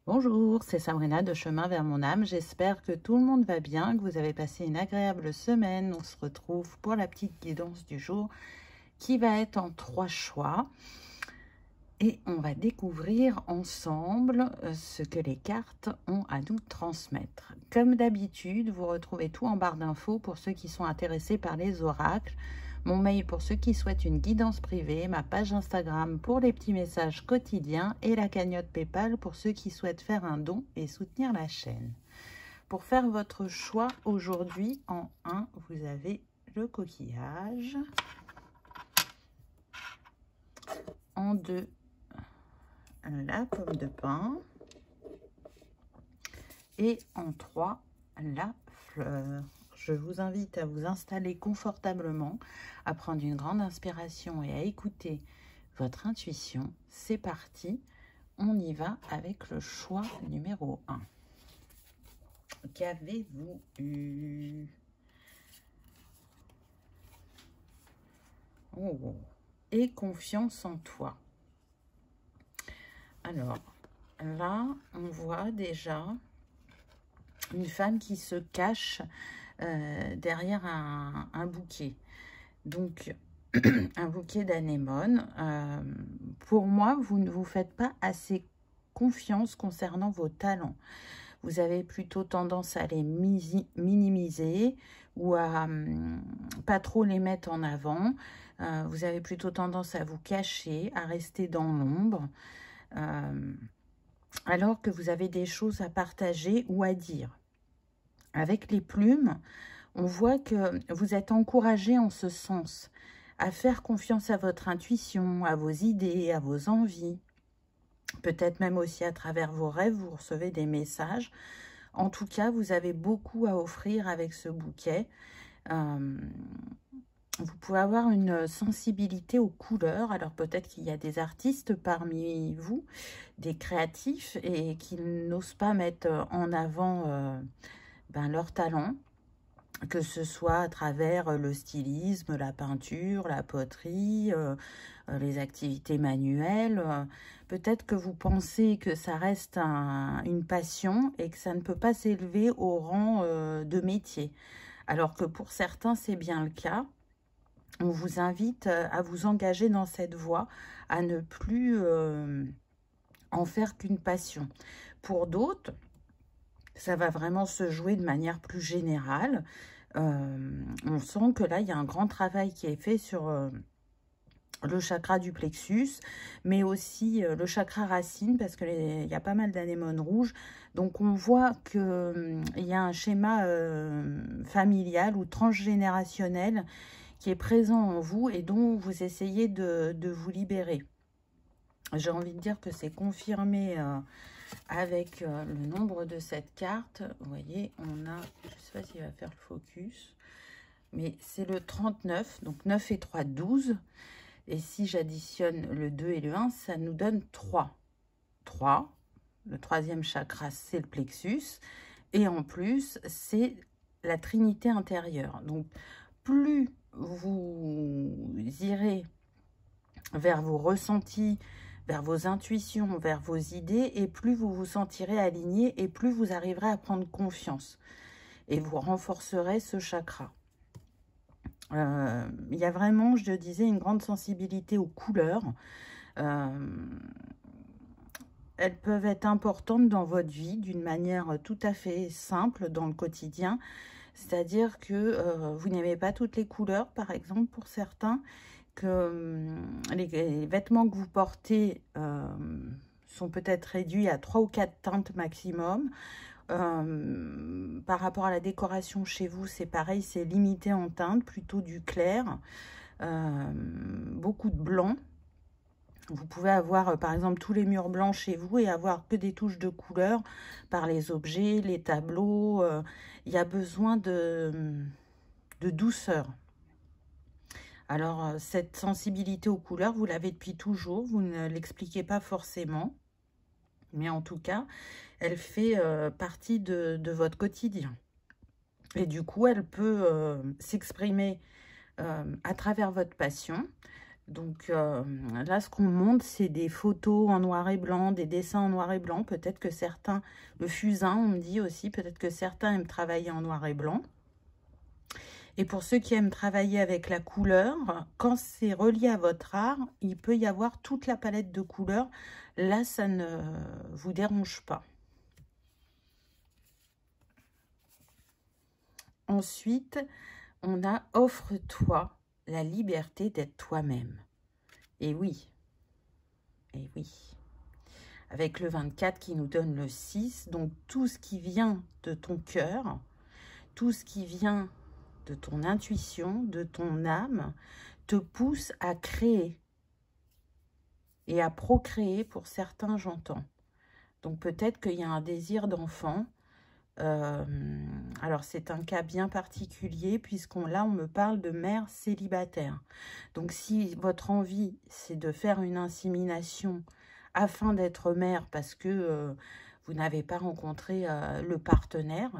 Bonjour, c'est Sabrina de Chemin vers mon âme. J'espère que tout le monde va bien, que vous avez passé une agréable semaine. On se retrouve pour la petite guidance du jour qui va être en 3 choix. Et on va découvrir ensemble ce que les cartes ont à nous transmettre. Comme d'habitude, vous retrouvez tout en barre d'infos pour ceux qui sont intéressés par les oracles, mon mail pour ceux qui souhaitent une guidance privée, ma page Instagram pour les petits messages quotidiens et la cagnotte PayPal pour ceux qui souhaitent faire un don et soutenir la chaîne. Pour faire votre choix aujourd'hui, en 1, vous avez le coquillage. En 2, la pomme de pin. Et en 3, la fleur. Je vous invite à vous installer confortablement, à prendre une grande inspiration et à écouter votre intuition. C'est parti, on y va avec le choix numéro 1. Qu'avez-vous eu? Oh, et confiance en toi. Alors, là, on voit déjà une femme qui se cache derrière un bouquet. Donc, un bouquet d'anémones. Pour moi, vous ne vous faites pas assez confiance concernant vos talents. Vous avez plutôt tendance à les minimiser ou à pas trop les mettre en avant. Vous avez plutôt tendance à vous cacher, à rester dans l'ombre, alors que vous avez des choses à partager ou à dire. Avec les plumes, on voit que vous êtes encouragé en ce sens, à faire confiance à votre intuition, à vos idées, à vos envies. Peut-être même aussi à travers vos rêves, vous recevez des messages. En tout cas, vous avez beaucoup à offrir avec ce bouquet. Vous pouvez avoir une sensibilité aux couleurs. Alors peut-être qu'il y a des artistes parmi vous, des créatifs, et qui n'osent pas mettre en avant leur talent, que ce soit à travers le stylisme, la peinture, la poterie, les activités manuelles. Peut-être que vous pensez que ça reste une passion et que ça ne peut pas s'élever au rang de métier. Alors que pour certains, c'est bien le cas. On vous invite à vous engager dans cette voie, à ne plus en faire qu'une passion. Pour d'autres, ça va vraiment se jouer de manière plus générale. On sent que là, il y a un grand travail qui est fait sur le chakra du plexus, mais aussi le chakra racine, parce qu'il y a pas mal d'anémones rouges. Donc, on voit qu'il y a un schéma familial ou transgénérationnel qui est présent en vous et dont vous essayez de vous libérer. J'ai envie de dire que c'est confirmé avec le nombre de cette carte. Vous voyez, on a, je ne sais pas s'il va faire le focus, mais c'est le 39, donc 9 et 3, 12. Et si j'additionne le 2 et le 1, ça nous donne 3. 3, le troisième chakra, c'est le plexus. Et en plus, c'est la trinité intérieure. Donc, plus vous irez vers vos ressentis, vers vos intuitions, vers vos idées, et plus vous vous sentirez aligné, et plus vous arriverez à prendre confiance. Et vous renforcerez ce chakra. Il y a vraiment, je disais, une grande sensibilité aux couleurs. Elles peuvent être importantes dans votre vie d'une manière tout à fait simple dans le quotidien. C'est-à-dire que vous n'aimez pas toutes les couleurs, par exemple, pour certains, que les vêtements que vous portez sont peut-être réduits à 3 ou 4 teintes maximum. Par rapport à la décoration chez vous, c'est pareil, c'est limité en teintes, plutôt du clair, beaucoup de blanc. Vous pouvez avoir, par exemple, tous les murs blancs chez vous et avoir que des touches de couleur par les objets, les tableaux. Il y a besoin de douceur. Alors, cette sensibilité aux couleurs, vous l'avez depuis toujours. Vous ne l'expliquez pas forcément. Mais en tout cas, elle fait partie de votre quotidien. Et du coup, elle peut s'exprimer à travers votre passion, Donc là, ce qu'on montre, c'est des photos en noir et blanc, des dessins en noir et blanc. Peut-être que certains, le fusain, on me dit aussi, peut-être que certains aiment travailler en noir et blanc. Et pour ceux qui aiment travailler avec la couleur, quand c'est relié à votre art, il peut y avoir toute la palette de couleurs. Là, ça ne vous dérange pas. Ensuite, on a « Offre-toi la liberté d'être toi-même ». Et oui, et oui. Avec le 24 qui nous donne le 6, donc tout ce qui vient de ton cœur, tout ce qui vient de ton intuition, de ton âme, te pousse à créer et à procréer. Pour certains, j'entends. Donc peut-être qu'il y a un désir d'enfant. Alors c'est un cas bien particulier puisqu'on là on me parle de mère célibataire. Donc si votre envie c'est de faire une insémination afin d'être mère parce que vous n'avez pas rencontré le partenaire,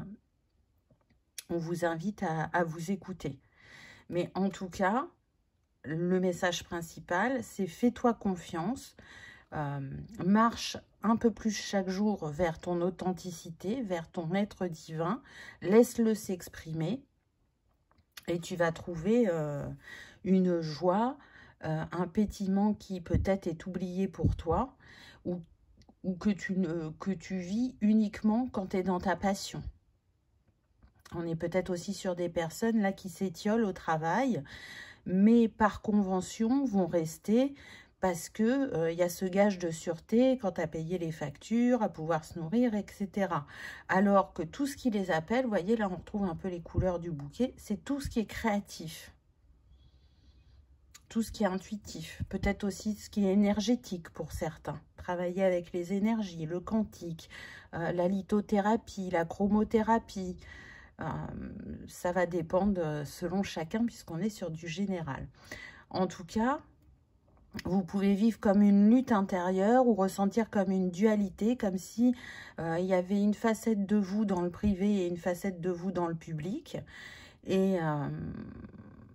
on vous invite à vous écouter. Mais en tout cas, le message principal, c'est fais-toi confiance, marche un peu plus chaque jour vers ton authenticité, vers ton être divin, laisse-le s'exprimer et tu vas trouver une joie, un pétillement qui peut-être est oublié pour toi ou que tu vis uniquement quand tu es dans ta passion. On est peut-être aussi sur des personnes là qui s'étiolent au travail, mais par convention vont rester parce que y a ce gage de sûreté quant à payer les factures, à pouvoir se nourrir, etc. Alors que tout ce qui les appelle, vous voyez, là on retrouve un peu les couleurs du bouquet, c'est tout ce qui est créatif, tout ce qui est intuitif, peut-être aussi ce qui est énergétique pour certains. Travailler avec les énergies, le quantique, la lithothérapie, la chromothérapie, ça va dépendre selon chacun puisqu'on est sur du général. En tout cas, vous pouvez vivre comme une lutte intérieure ou ressentir comme une dualité, comme si il y avait une facette de vous dans le privé et une facette de vous dans le public. Et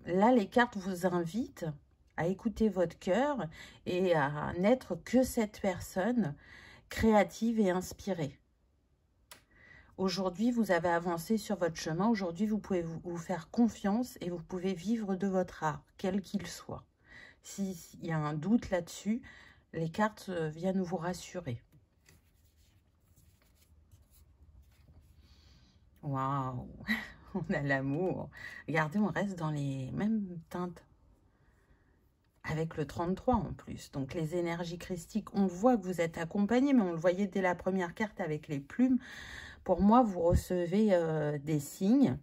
là, les cartes vous invitent à écouter votre cœur et à n'être que cette personne créative et inspirée. Aujourd'hui, vous avez avancé sur votre chemin. Aujourd'hui, vous pouvez vous faire confiance et vous pouvez vivre de votre art, quel qu'il soit. S'il y a un doute là-dessus, les cartes viennent vous rassurer. Waouh, on a l'amour. Regardez, on reste dans les mêmes teintes. Avec le 33 en plus. Donc les énergies christiques, on voit que vous êtes accompagné, mais on le voyait dès la première carte avec les plumes. Pour moi, vous recevez des signes.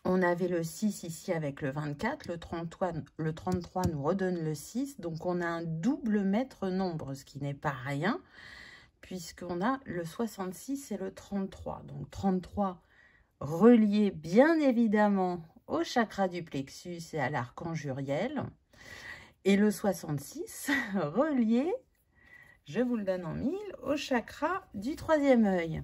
On avait le 6 ici avec le 24. Le 33 nous redonne le 6. Donc, on a un double maître nombre, ce qui n'est pas rien, puisqu'on a le 66 et le 33. Donc, 33 relié bien évidemment au chakra du plexus et à l'archange Uriel. Et le 66 relié, je vous le donne en mille, au chakra du troisième œil.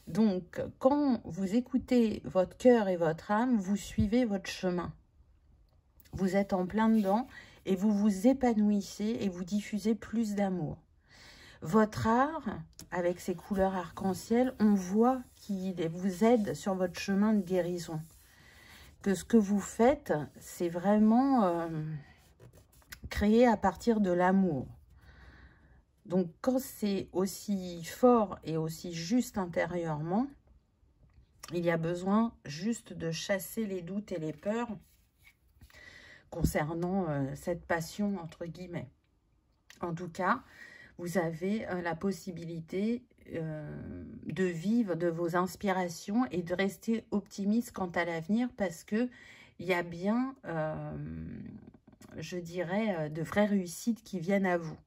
Donc, quand vous écoutez votre cœur et votre âme, vous suivez votre chemin. Vous êtes en plein dedans et vous vous épanouissez et vous diffusez plus d'amour. Votre art, avec ses couleurs arc-en-ciel, on voit qu'il vous aide sur votre chemin de guérison. Que ce que vous faites, c'est vraiment créé à partir de l'amour. Donc, quand c'est aussi fort et aussi juste intérieurement, il y a besoin juste de chasser les doutes et les peurs concernant cette passion, entre guillemets. En tout cas, vous avez la possibilité de vivre de vos inspirations et de rester optimiste quant à l'avenir parce que il y a bien, je dirais, de vraies réussites qui viennent à vous.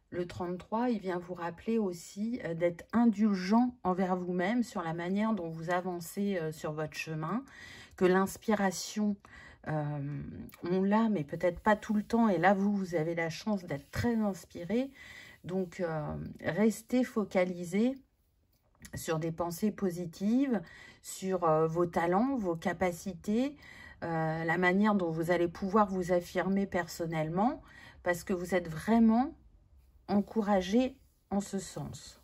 Le 33, il vient vous rappeler aussi d'être indulgent envers vous-même sur la manière dont vous avancez sur votre chemin, que l'inspiration, on l'a, mais peut-être pas tout le temps. Et là, vous avez la chance d'être très inspiré. Donc, restez focalisé sur des pensées positives, sur vos talents, vos capacités. la manière dont vous allez pouvoir vous affirmer personnellement, parce que vous êtes vraiment encouragé en ce sens.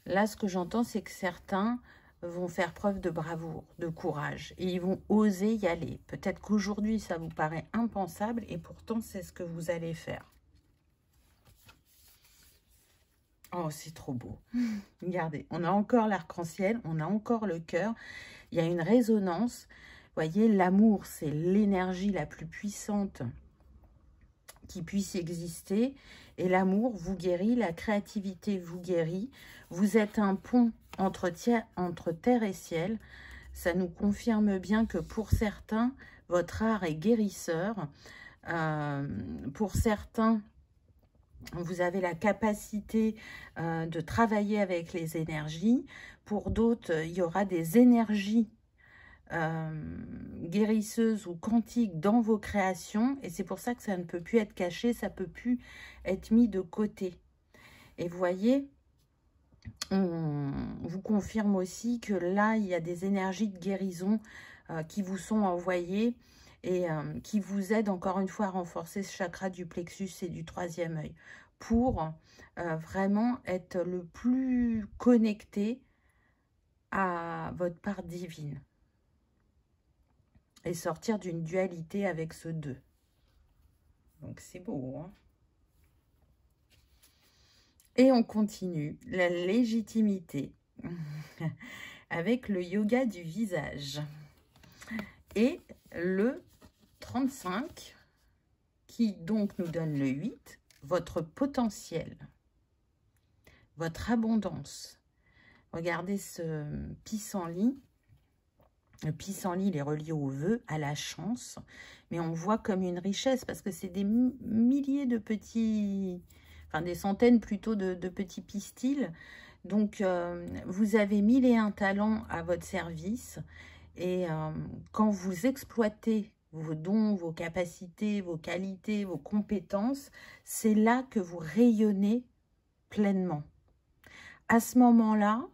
Là, ce que j'entends, c'est que certains vont faire preuve de bravoure, de courage, et ils vont oser y aller. Peut-être qu'aujourd'hui, ça vous paraît impensable, et pourtant, c'est ce que vous allez faire. Oh, c'est trop beau. Regardez, on a encore l'arc-en-ciel, on a encore le cœur. Il y a une résonance. Vous voyez, l'amour, c'est l'énergie la plus puissante qui puisse exister. Et l'amour vous guérit, la créativité vous guérit. Vous êtes un pont entre terre et ciel. Ça nous confirme bien que pour certains, votre art est guérisseur. Pour certains, vous avez la capacité de travailler avec les énergies. Pour d'autres, il y aura des énergies guérisseuses ou quantiques dans vos créations. Et c'est pour ça que ça ne peut plus être caché, ça ne peut plus être mis de côté. Et vous voyez, on vous confirme aussi que là, il y a des énergies de guérison qui vous sont envoyées et qui vous aident encore une fois à renforcer ce chakra du plexus et du troisième œil pour vraiment être le plus connecté à votre part divine et sortir d'une dualité avec ce 2. Donc c'est beau, hein? Et on continue la légitimité avec le yoga du visage. Et le 35, qui donc nous donne le 8, votre potentiel, votre abondance. Regardez ce pissenlit. Le pissenlit, il est relié au vœu, à la chance, mais on voit comme une richesse parce que c'est des milliers de petits, enfin des centaines plutôt de petits pistils. Donc, vous avez 1001 talents à votre service et quand vous exploitez vos dons, vos capacités, vos qualités, vos compétences, c'est là que vous rayonnez pleinement. À ce moment-là,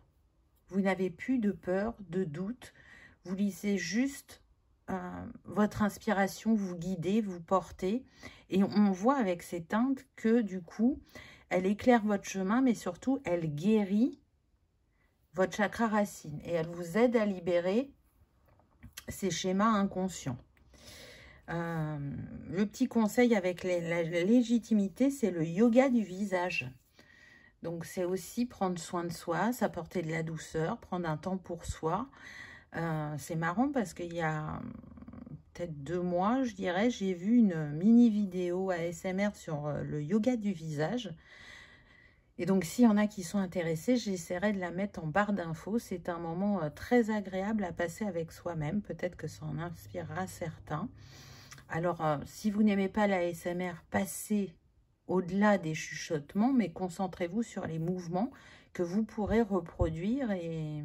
vous n'avez plus de peur, de doute. Vous laissez juste votre inspiration vous guider, vous porter. Et on voit avec ces teintes que du coup, elle éclaire votre chemin, mais surtout, elle guérit votre chakra racine. Et elle vous aide à libérer ces schémas inconscients. Le petit conseil avec la légitimité, c'est le yoga du visage. Donc, c'est aussi prendre soin de soi, s'apporter de la douceur, prendre un temps pour soi. C'est marrant parce qu'il y a peut-être 2 mois, je dirais, j'ai vu une mini vidéo ASMR sur le yoga du visage. Et donc, s'il y en a qui sont intéressés, j'essaierai de la mettre en barre d'infos. C'est un moment très agréable à passer avec soi-même. Peut-être que ça en inspirera certains. Alors, si vous n'aimez pas la ASMR, passez au-delà des chuchotements, mais concentrez-vous sur les mouvements que vous pourrez reproduire et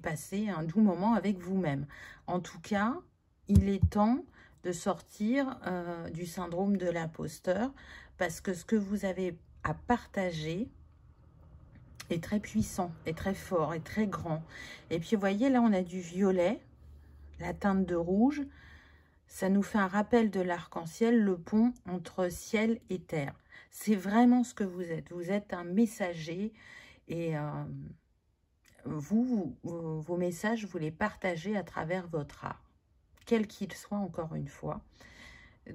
passer un doux moment avec vous-même. En tout cas, il est temps de sortir du syndrome de l'imposteur parce que ce que vous avez à partager est très puissant, est très fort, est très grand. Et puis, vous voyez, là, on a du violet, la teinte de rouge. Ça nous fait un rappel de l'arc-en-ciel, le pont entre ciel et terre. C'est vraiment ce que vous êtes. Vous êtes un messager et vos messages, vous les partagez à travers votre art, quel qu'il soit, encore une fois.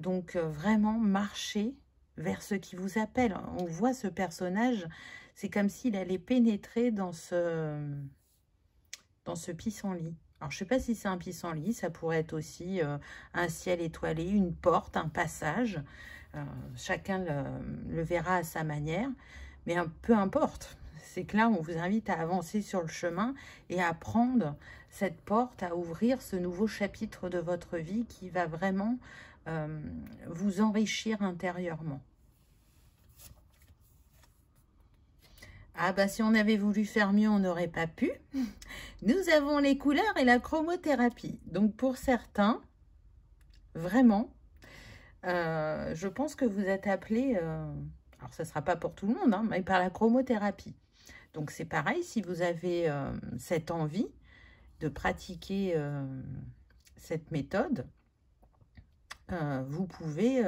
Donc, vraiment, marchez vers ce qui vous appelle. On voit ce personnage, c'est comme s'il allait pénétrer dans ce pissenlit. Alors, je ne sais pas si c'est un pissenlit, ça pourrait être aussi un ciel étoilé, une porte, un passage. Chacun le verra à sa manière, mais peu importe. C'est que là, on vous invite à avancer sur le chemin et à prendre cette porte, à ouvrir ce nouveau chapitre de votre vie qui va vraiment vous enrichir intérieurement. Ah bah si on avait voulu faire mieux, on n'aurait pas pu. Nous avons les couleurs et la chromothérapie. Donc pour certains, vraiment, je pense que vous êtes appelés, alors ça ne sera pas pour tout le monde, hein, mais par la chromothérapie. Donc c'est pareil, si vous avez cette envie de pratiquer cette méthode, vous pouvez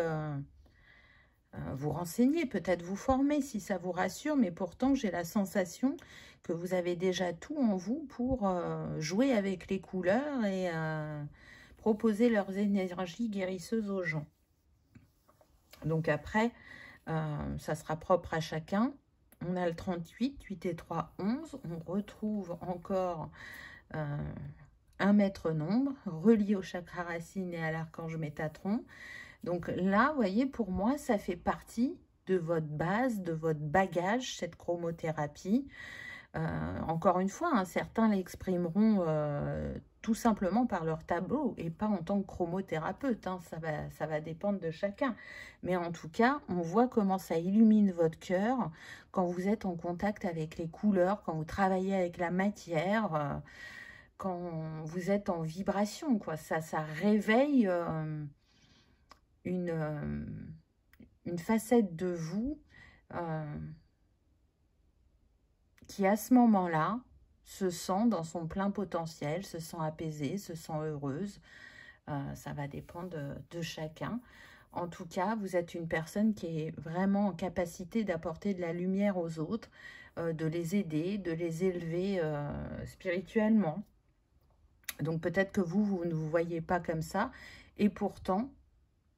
vous renseigner, peut-être vous former si ça vous rassure, mais pourtant j'ai la sensation que vous avez déjà tout en vous pour jouer avec les couleurs et proposer leurs énergies guérisseuses aux gens. Donc après, ça sera propre à chacun. On a le 38, 8 et 3, 11. On retrouve encore un maître nombre relié au chakra racine et à l'archange Métatron. Donc là, vous voyez, pour moi, ça fait partie de votre base, de votre bagage, cette chromothérapie. Encore une fois, certains l'exprimeront tout simplement par leur tableau et pas en tant que chromothérapeute. Ça va dépendre de chacun. Mais en tout cas, on voit comment ça illumine votre cœur quand vous êtes en contact avec les couleurs, quand vous travaillez avec la matière, quand vous êtes en vibration, quoi. Ça réveille une facette de vous qui, à ce moment-là, se sent dans son plein potentiel, se sent apaisée, se sent heureuse. Ça va dépendre de chacun. En tout cas, vous êtes une personne qui est vraiment en capacité d'apporter de la lumière aux autres, de les aider, de les élever spirituellement. Donc peut-être que vous ne vous voyez pas comme ça, et pourtant,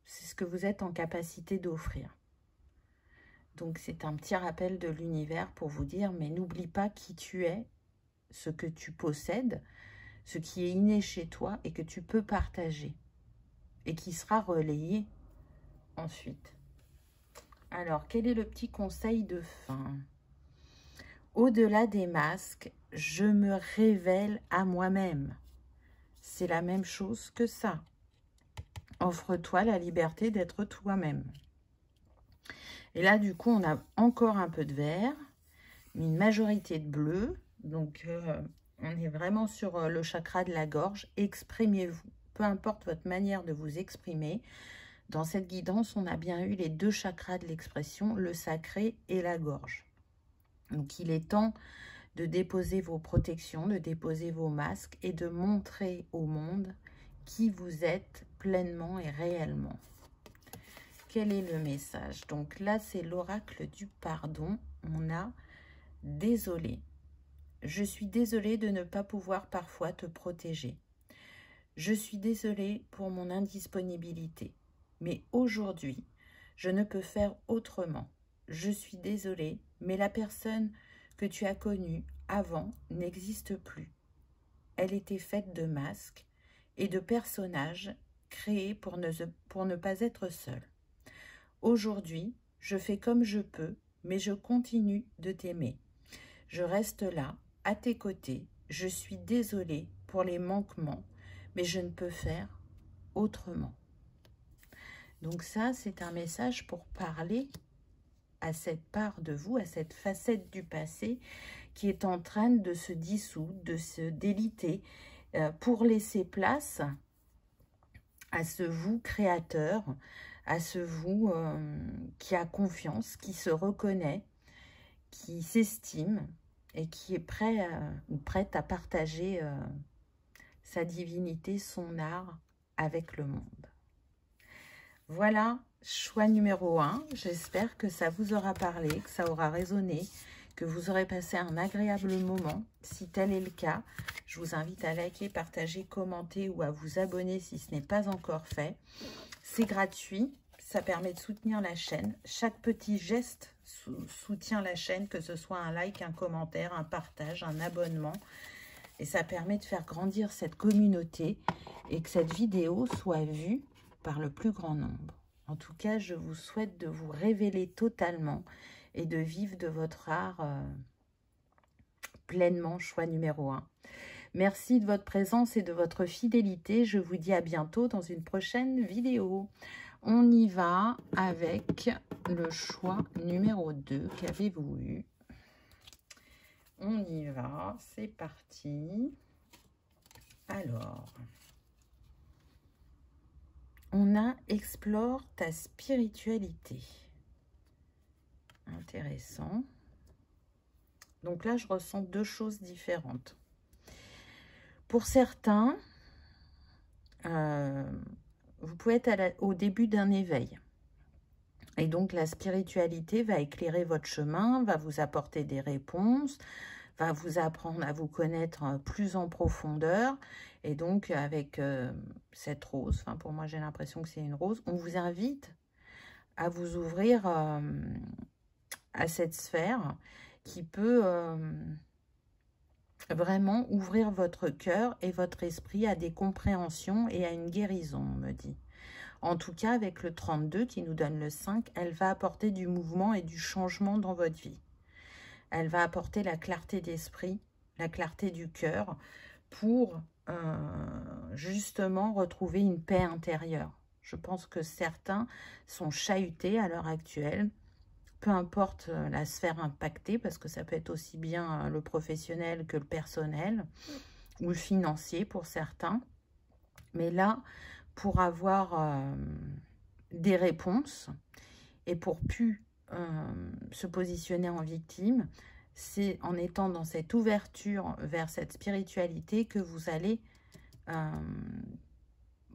c'est ce que vous êtes en capacité d'offrir. Donc c'est un petit rappel de l'univers pour vous dire, mais n'oublie pas qui tu es, ce que tu possèdes, ce qui est inné chez toi et que tu peux partager et qui sera relayé ensuite. Alors, quel est le petit conseil de fin? Au-delà des masques, je me révèle à moi-même. C'est la même chose que ça. Offre-toi la liberté d'être toi-même. Et là, du coup, on a encore un peu de vert, une majorité de bleu. Donc, on est vraiment sur le chakra de la gorge. Exprimez-vous. Peu importe votre manière de vous exprimer. Dans cette guidance, on a bien eu les deux chakras de l'expression, le sacré et la gorge. Donc, il est temps de déposer vos protections, de déposer vos masques et de montrer au monde qui vous êtes pleinement et réellement. Quel est le message? Donc là, c'est l'oracle du pardon. On a « Désolé. Je suis désolée de ne pas pouvoir parfois te protéger. Je suis désolée pour mon indisponibilité. Mais aujourd'hui, je ne peux faire autrement. Je suis désolée, mais la personne que tu as connue avant n'existe plus. Elle était faite de masques et de personnages créés pour ne pas être seule. Aujourd'hui, je fais comme je peux, mais je continue de t'aimer. Je reste là, à tes côtés. Je suis désolée pour les manquements, mais je ne peux faire autrement. » Donc ça, c'est un message pour parler à cette part de vous, à cette facette du passé qui est en train de se dissoudre, de se déliter, pour laisser place à ce vous créateur, à ce vous qui a confiance, qui se reconnaît, qui s'estime et qui est prêt ou prête à partager sa divinité, son art avec le monde. Voilà, choix numéro 1. J'espère que ça vous aura parlé, que ça aura résonné, que vous aurez passé un agréable moment. Si tel est le cas, je vous invite à liker, partager, commenter ou à vous abonner si ce n'est pas encore fait. C'est gratuit, ça permet de soutenir la chaîne. Chaque petit geste soutient la chaîne, que ce soit un like, un commentaire, un partage, un abonnement. Et ça permet de faire grandir cette communauté et que cette vidéo soit vue par le plus grand nombre. En tout cas, je vous souhaite de vous révéler totalement et de vivre de votre art pleinement, choix numéro 1. Merci de votre présence et de votre fidélité. Je vous dis à bientôt dans une prochaine vidéo. On y va avec le choix numéro 2. Qu'avez-vous eu? On y va, c'est parti. Alors, on a « Explore ta spiritualité ». Intéressant. Donc là, je ressens deux choses différentes. Pour certains, vous pouvez être au début d'un éveil. Et donc, la spiritualité va éclairer votre chemin, va vous apporter des réponses, va vous apprendre à vous connaître plus en profondeur. Et donc, avec cette rose, enfin pour moi, j'ai l'impression que c'est une rose, on vous invite à vous ouvrir à cette sphère qui peut vraiment ouvrir votre cœur et votre esprit à des compréhensions et à une guérison, on me dit. En tout cas, avec le 32 qui nous donne le 5, elle va apporter du mouvement et du changement dans votre vie. Elle va apporter la clarté d'esprit, la clarté du cœur pour justement retrouver une paix intérieure. Je pense que certains sont chahutés à l'heure actuelle, peu importe la sphère impactée, parce que ça peut être aussi bien le professionnel que le personnel, ou le financier pour certains. Mais là, pour avoir des réponses et pour plus se positionner en victime, c'est en étant dans cette ouverture vers cette spiritualité que vous allez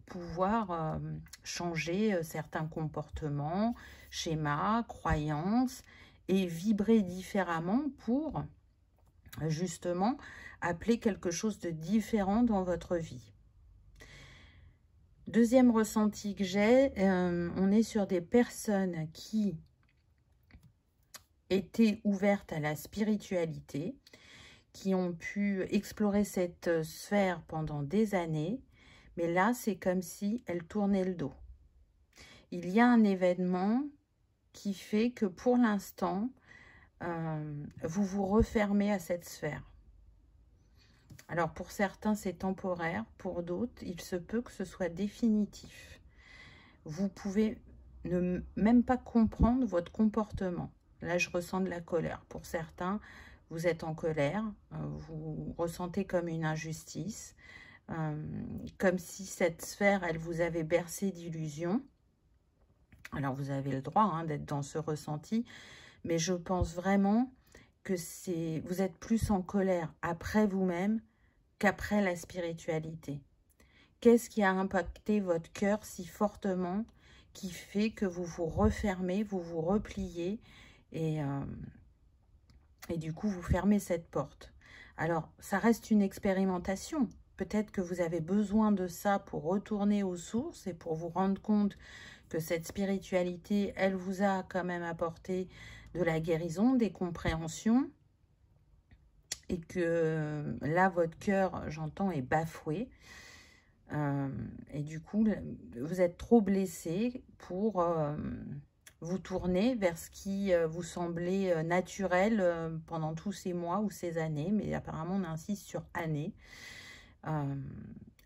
pouvoir changer certains comportements, schémas, croyances et vibrer différemment pour justement appeler quelque chose de différent dans votre vie. Deuxième ressenti que j'ai, on est sur des personnes qui étaient ouvertes à la spiritualité, qui ont pu explorer cette sphère pendant des années, mais là, c'est comme si elles tournaient le dos. Il y a un événement qui fait que pour l'instant, vous vous refermez à cette sphère. Alors, pour certains, c'est temporaire. Pour d'autres, il se peut que ce soit définitif. Vous pouvez ne même pas comprendre votre comportement. Là, je ressens de la colère. Pour certains, vous êtes en colère. Vous ressentez comme une injustice. Comme si cette sphère, elle vous avait bercé d'illusions. Alors, vous avez le droit d'être dans ce ressenti. Mais je pense vraiment que vous êtes plus en colère après vous-même qu'après la spiritualité. Qu'est-ce qui a impacté votre cœur si fortement qui fait que vous vous refermez, vous vous repliez et du coup, vous fermez cette porte. Alors, ça reste une expérimentation. Peut-être que vous avez besoin de ça pour retourner aux sources et pour vous rendre compte que cette spiritualité, elle vous a quand même apporté de la guérison, des compréhensions et que là, votre cœur, j'entends, est bafoué. Et du coup, vous êtes trop blessé pour vous tourner vers ce qui vous semblait naturel pendant tous ces mois ou ces années. Mais apparemment, on insiste sur années.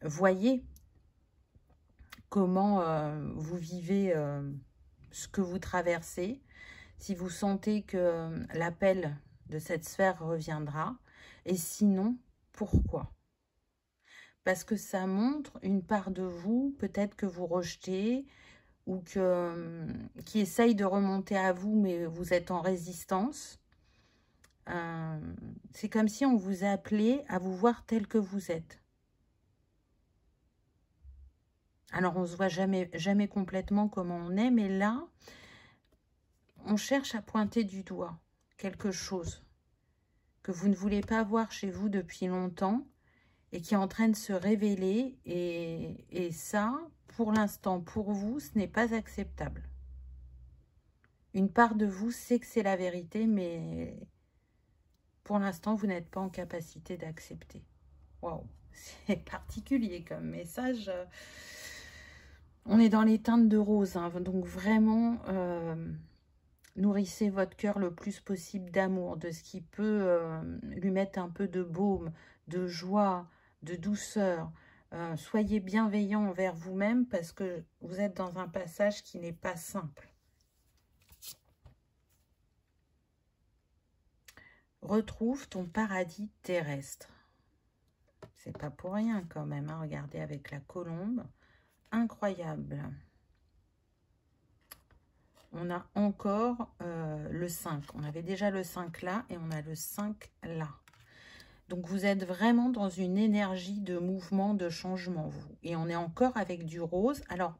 Voyez comment vous vivez ce que vous traversez. Si vous sentez que l'appel de cette sphère reviendra. Et sinon, pourquoi ? Parce que ça montre une part de vous, peut-être que vous rejetez, ou qui essaye de remonter à vous, mais vous êtes en résistance. C'est comme si on vous appelait à vous voir tel que vous êtes. Alors, on ne se voit jamais complètement comment on est, mais là, on cherche à pointer du doigt quelque chose que vous ne voulez pas voir chez vous depuis longtemps, et qui est en train de se révéler, et ça, pour l'instant, pour vous, ce n'est pas acceptable. Une part de vous sait que c'est la vérité, mais pour l'instant, vous n'êtes pas en capacité d'accepter. Waouh, c'est particulier comme message. On est dans les teintes de rose, donc vraiment, nourrissez votre cœur le plus possible d'amour, de ce qui peut lui mettre un peu de baume, de joie, de douceur. Soyez bienveillant envers vous-même parce que vous êtes dans un passage qui n'est pas simple. Retrouve ton paradis terrestre. C'est pas pour rien quand même, regardez avec la colombe. Incroyable. On a encore le 5. On avait déjà le 5 là et on a le 5 là. Donc, vous êtes vraiment dans une énergie de mouvement, de changement, vous. Et on est encore avec du rose. Alors,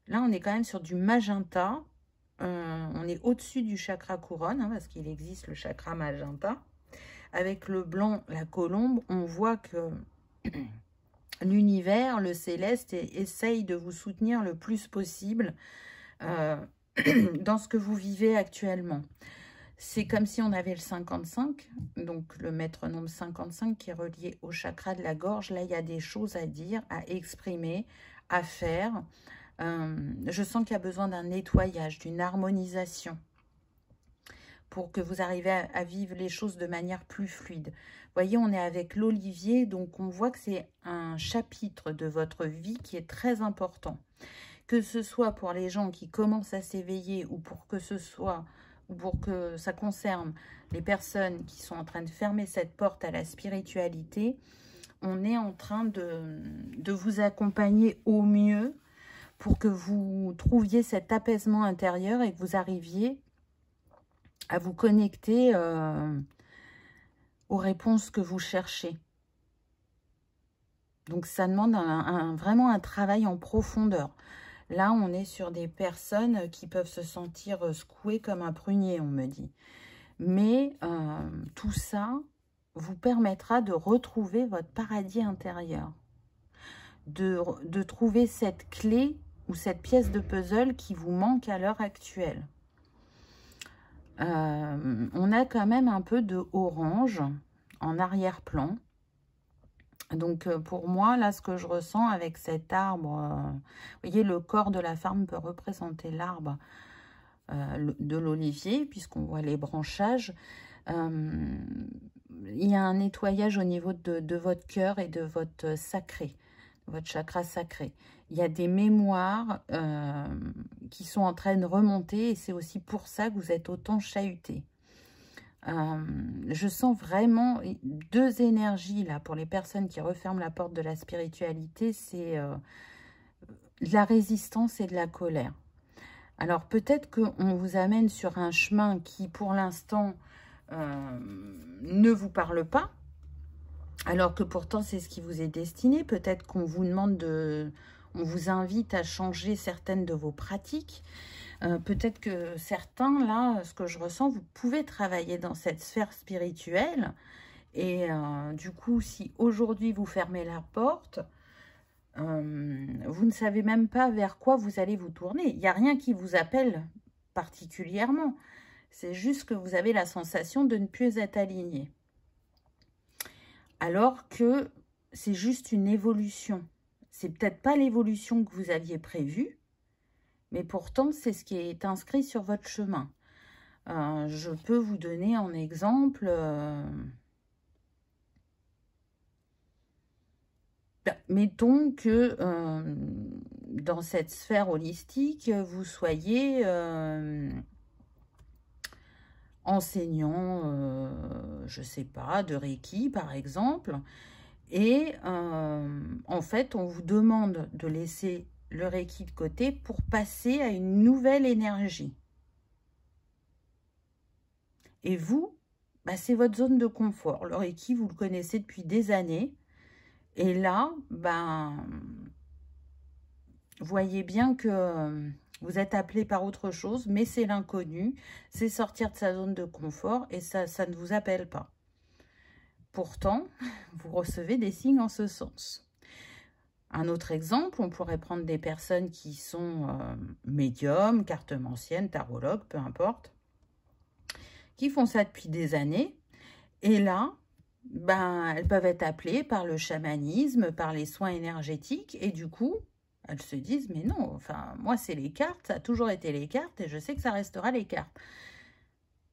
là, on est quand même sur du magenta. On est au-dessus du chakra couronne, hein, parce qu'il existe le chakra magenta. Avec le blanc, la colombe, on voit que l'univers, le céleste, essaye de vous soutenir le plus possible dans ce que vous vivez actuellement. C'est comme si on avait le 55, donc le maître nombre 55 qui est relié au chakra de la gorge. Là, il y a des choses à dire, à exprimer, à faire. Je sens qu'il y a besoin d'un nettoyage, d'une harmonisation pour que vous arriviez à vivre les choses de manière plus fluide. Vous voyez, on est avec l'olivier, donc on voit que c'est un chapitre de votre vie qui est très important. Que ce soit pour les gens qui commencent à s'éveiller ou pour que ça concerne les personnes qui sont en train de fermer cette porte à la spiritualité, on est en train de vous accompagner au mieux pour que vous trouviez cet apaisement intérieur et que vous arriviez à vous connecter aux réponses que vous cherchez. Donc, ça demande vraiment un travail en profondeur. Là, on est sur des personnes qui peuvent se sentir secouées comme un prunier, on me dit. Mais tout ça vous permettra de retrouver votre paradis intérieur. De trouver cette clé ou cette pièce de puzzle qui vous manque à l'heure actuelle. On a quand même un peu de orange en arrière-plan. Donc, pour moi, là, ce que je ressens avec cet arbre, vous voyez, le corps de la femme peut représenter l'arbre de l'olivier, puisqu'on voit les branchages. Il y a un nettoyage au niveau de votre cœur et de votre sacré, votre chakra sacré. Il y a des mémoires qui sont en train de remonter et c'est aussi pour ça que vous êtes autant chahuté. Je sens vraiment deux énergies là pour les personnes qui referment la porte de la spiritualité, c'est de la résistance et de la colère. Alors peut-être qu'on vous amène sur un chemin qui pour l'instant ne vous parle pas, alors que pourtant c'est ce qui vous est destiné. Peut-être qu'on vous demande on vous invite à changer certaines de vos pratiques. Peut-être que certains, là, ce que je ressens, vous pouvez travailler dans cette sphère spirituelle. Et du coup, si aujourd'hui vous fermez la porte, vous ne savez même pas vers quoi vous allez vous tourner. Il n'y a rien qui vous appelle particulièrement. C'est juste que vous avez la sensation de ne plus être aligné. Alors que c'est juste une évolution. C'est peut-être pas l'évolution que vous aviez prévue, mais pourtant, c'est ce qui est inscrit sur votre chemin. Je peux vous donner un exemple. Mettons que dans cette sphère holistique, vous soyez enseignant, je ne sais pas, de Reiki par exemple. Et en fait, on vous demande de laisser le Reiki de côté pour passer à une nouvelle énergie. Et vous, bah, c'est votre zone de confort. Le Reiki, vous le connaissez depuis des années. Et là, ben, voyez bien que vous êtes appelé par autre chose, mais c'est l'inconnu. C'est sortir de sa zone de confort et ça ne vous appelle pas. Pourtant, vous recevez des signes en ce sens. Un autre exemple, on pourrait prendre des personnes qui sont médiums, cartomanciennes, tarologues, peu importe, qui font ça depuis des années. Et là, ben, elles peuvent être appelées par le chamanisme, par les soins énergétiques. Et du coup, elles se disent, mais non, enfin, moi, c'est les cartes, ça a toujours été les cartes et je sais que ça restera les cartes.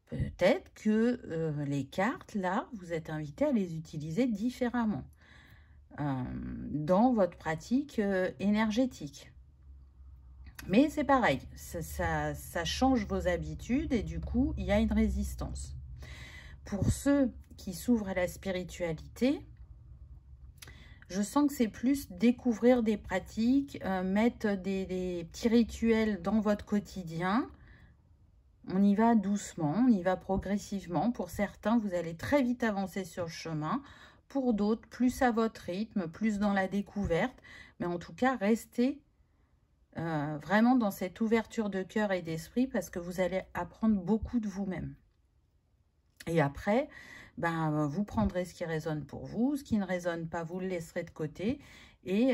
Peut-être que les cartes, là, vous êtes invité à les utiliser différemment dans votre pratique énergétique. Mais c'est pareil, ça change vos habitudes et du coup, il y a une résistance. Pour ceux qui s'ouvrent à la spiritualité, je sens que c'est plus découvrir des pratiques, mettre des petits rituels dans votre quotidien On y va doucement, on y va progressivement. Pour certains, vous allez très vite avancer sur le chemin. Pour d'autres, plus à votre rythme, plus dans la découverte. Mais en tout cas, restez vraiment dans cette ouverture de cœur et d'esprit parce que vous allez apprendre beaucoup de vous-même. Et après, ben, vous prendrez ce qui résonne pour vous. Ce qui ne résonne pas, vous le laisserez de côté. Et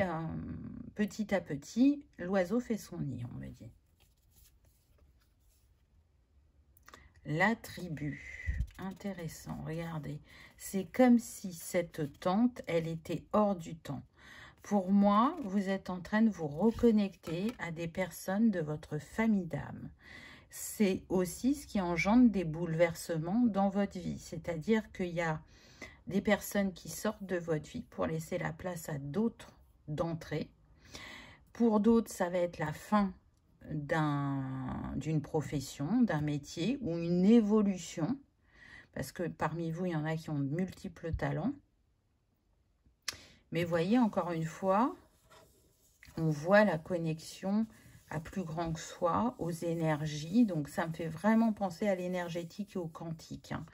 petit à petit, l'oiseau fait son nid, on me dit. La tribu. Intéressant, regardez. C'est comme si cette tente, elle était hors du temps. Pour moi, vous êtes en train de vous reconnecter à des personnes de votre famille d'âme. C'est aussi ce qui engendre des bouleversements dans votre vie. C'est-à-dire qu'il y a des personnes qui sortent de votre vie pour laisser la place à d'autres d'entrer. Pour d'autres, ça va être la fin d'une profession, d'un métier ou une évolution. Parce que parmi vous, il y en a qui ont de multiples talents. Mais voyez, encore une fois, on voit la connexion à plus grand que soi, aux énergies. Donc, ça me fait vraiment penser à l'énergétique et au quantique. Hein.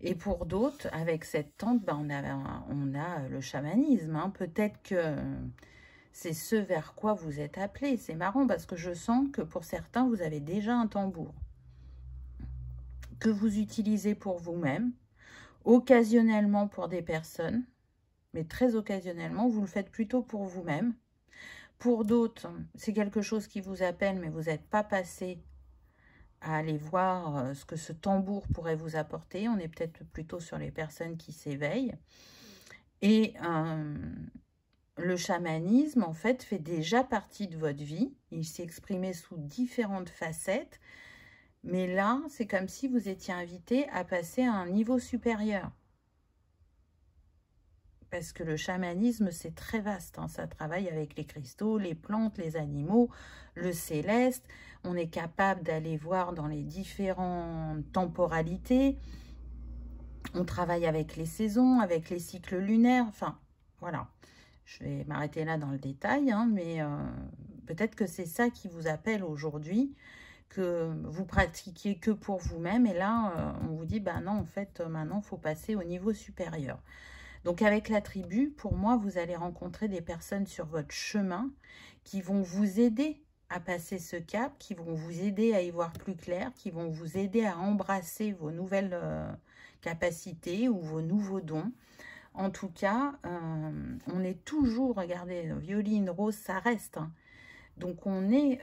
Et pour d'autres, avec cette tente, ben, on a le chamanisme. Hein. Peut-être que c'est ce vers quoi vous êtes appelés. C'est marrant parce que je sens que pour certains, vous avez déjà un tambour que vous utilisez pour vous-même, occasionnellement pour des personnes, mais très occasionnellement, vous le faites plutôt pour vous-même. Pour d'autres, c'est quelque chose qui vous appelle, mais vous n'êtes pas passé à aller voir ce que ce tambour pourrait vous apporter. On est peut-être plutôt sur les personnes qui s'éveillent. Et le chamanisme, en fait, fait déjà partie de votre vie. Il s'est exprimé sous différentes facettes. Mais là, c'est comme si vous étiez invité à passer à un niveau supérieur. Parce que le chamanisme, c'est très vaste. Hein. Ça travaille avec les cristaux, les plantes, les animaux, le céleste. On est capable d'aller voir dans les différentes temporalités. On travaille avec les saisons, avec les cycles lunaires. Enfin, voilà. Je vais m'arrêter là dans le détail. Hein, mais peut-être que c'est ça qui vous appelle aujourd'hui, que vous pratiquiez que pour vous-même. Et là, on vous dit, ben non, en fait, maintenant, il faut passer au niveau supérieur. Donc, avec la tribu, pour moi, vous allez rencontrer des personnes sur votre chemin qui vont vous aider à passer ce cap, qui vont vous aider à y voir plus clair, qui vont vous aider à embrasser vos nouvelles capacités ou vos nouveaux dons. En tout cas, on est toujours, regardez, violine, rose, ça reste. Hein. Donc, on est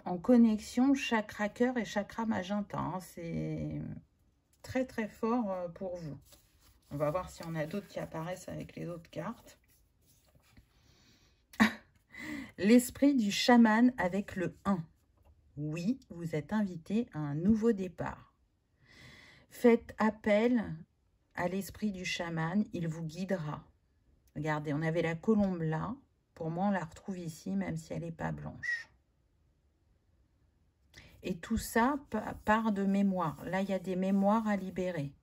en connexion chakra cœur et chakra magenta. Hein. C'est très, très fort pour vous. On va voir s'il y en a d'autres qui apparaissent avec les autres cartes. L'esprit du chaman avec le 1. Oui, vous êtes invité à un nouveau départ. Faites appel à l'esprit du chaman, il vous guidera. Regardez, on avait la colombe là. Pour moi, on la retrouve ici, même si elle n'est pas blanche. Et tout ça part de mémoire. Là, il y a des mémoires à libérer.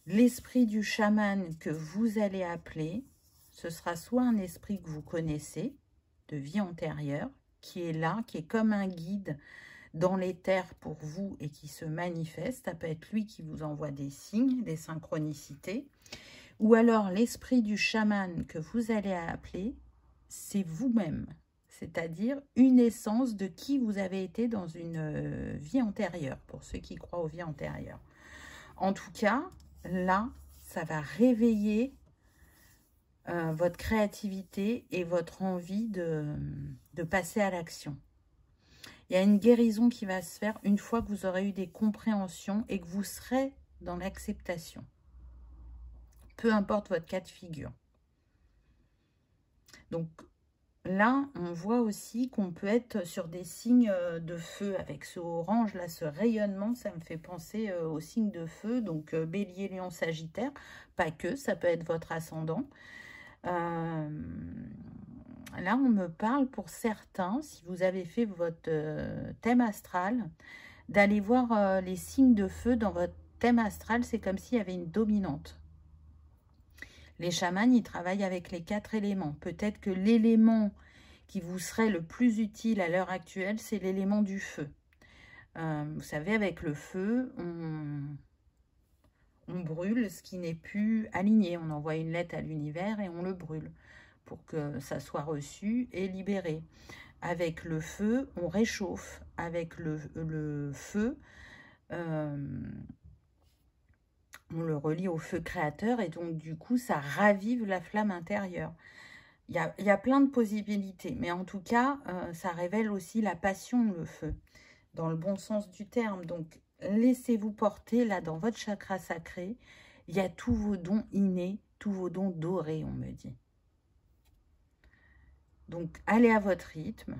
L'esprit du chaman que vous allez appeler, ce sera soit un esprit que vous connaissez, de vie antérieure, qui est là, qui est comme un guide dans l'éther pour vous et qui se manifeste. Ça peut être lui qui vous envoie des signes, des synchronicités. Ou alors l'esprit du chaman que vous allez appeler, c'est vous-même. C'est-à-dire une essence de qui vous avez été dans une vie antérieure, pour ceux qui croient aux vies antérieures. En tout cas, là, ça va réveiller votre créativité et votre envie de passer à l'action. Il y a une guérison qui va se faire une fois que vous aurez eu des compréhensions et que vous serez dans l'acceptation. Peu importe votre cas de figure. Donc là, on voit aussi qu'on peut être sur des signes de feu. Avec ce orange, là, ce rayonnement, ça me fait penser aux signes de feu. Donc Bélier, Lion, Sagittaire. Pas que, ça peut être votre ascendant. Là, on me parle pour certains, si vous avez fait votre thème astral, d'aller voir les signes de feu dans votre thème astral. C'est comme s'il y avait une dominante. Les chamans, ils travaillent avec les 4 éléments. Peut-être que l'élément qui vous serait le plus utile à l'heure actuelle, c'est l'élément du feu. Vous savez, avec le feu, on brûle ce qui n'est plus aligné. On envoie une lettre à l'univers et on le brûle pour que ça soit reçu et libéré. Avec le feu, on réchauffe. Avec le feu, on le relie au feu créateur et donc du coup, ça ravive la flamme intérieure. Il y a plein de possibilités, mais en tout cas, ça révèle aussi la passion, le feu, dans le bon sens du terme. Donc, laissez-vous porter, là, dans votre chakra sacré. Il y a tous vos dons innés, tous vos dons dorés, on me dit. Donc, allez à votre rythme.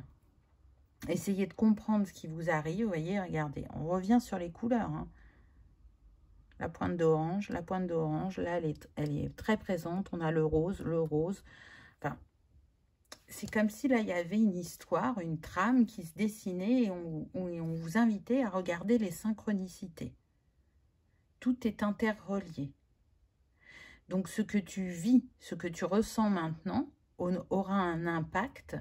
Essayez de comprendre ce qui vous arrive. Vous voyez, regardez, on revient sur les couleurs. Hein. La pointe d'orange, là, elle est très présente. On a le rose. Enfin, c'est comme si là, il y avait une histoire, une trame qui se dessinait et on vous invitait à regarder les synchronicités. Tout est interrelié. Donc, ce que tu vis, ce que tu ressens maintenant, aura un impact,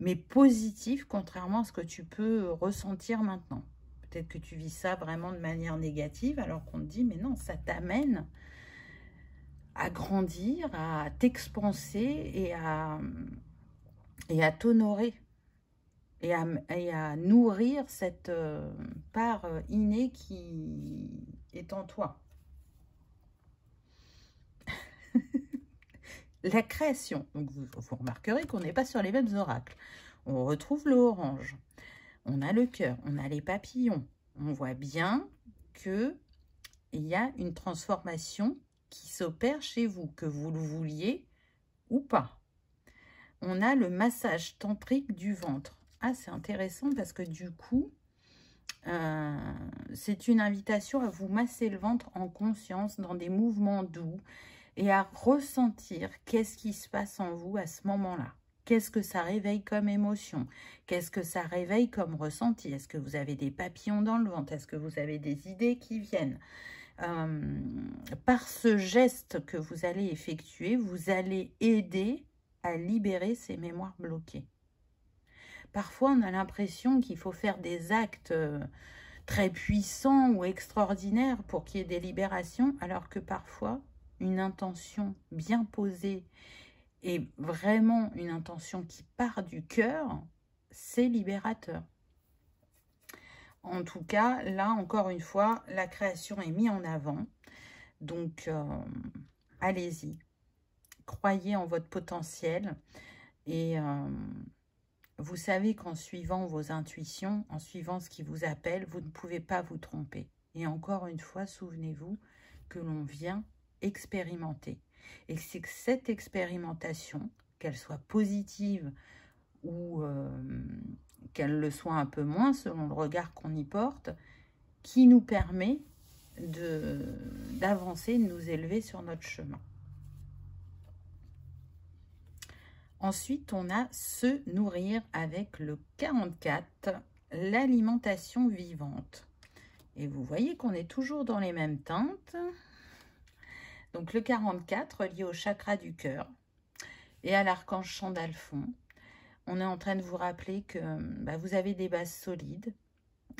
mais positif, contrairement à ce que tu peux ressentir maintenant. Peut-être que tu vis ça vraiment de manière négative, alors qu'on te dit, mais non, ça t'amène à grandir, à t'expanser et à t'honorer. Et à nourrir cette part innée qui est en toi. La création. Donc vous remarquerez qu'on n'est pas sur les mêmes oracles. On retrouve le orange. On a le cœur. On a les papillons. On voit bien qu'il y a une transformation qui s'opère chez vous, que vous le vouliez ou pas. On a le massage tantrique du ventre. Ah, c'est intéressant parce que du coup, c'est une invitation à vous masser le ventre en conscience dans des mouvements doux et à ressentir qu'est-ce qui se passe en vous à ce moment-là. Qu'est-ce que ça réveille comme émotion? Qu'est-ce que ça réveille comme ressenti? Est-ce que vous avez des papillons dans le ventre? Est-ce que vous avez des idées qui viennent? Par ce geste que vous allez effectuer, vous allez aider à libérer ces mémoires bloquées. Parfois, on a l'impression qu'il faut faire des actes très puissants ou extraordinaires pour qu'il y ait des libérations, alors que parfois, une intention bien posée et vraiment une intention qui part du cœur, c'est libérateur. En tout cas, là, encore une fois, la création est mise en avant. Donc, allez-y. Croyez en votre potentiel et vous savez qu'en suivant vos intuitions, en suivant ce qui vous appelle, vous ne pouvez pas vous tromper. Et encore une fois, souvenez-vous que l'on vient expérimenter. Et c'est que cette expérimentation, qu'elle soit positive ou qu'elle le soit un peu moins selon le regard qu'on y porte, qui nous permet d'avancer, de nous élever sur notre chemin. Ensuite, on a se nourrir avec le 44, l'alimentation vivante. Et vous voyez qu'on est toujours dans les mêmes teintes. Donc le 44, lié au chakra du cœur et à l'archange Chandalphon. On est en train de vous rappeler que vous avez des bases solides,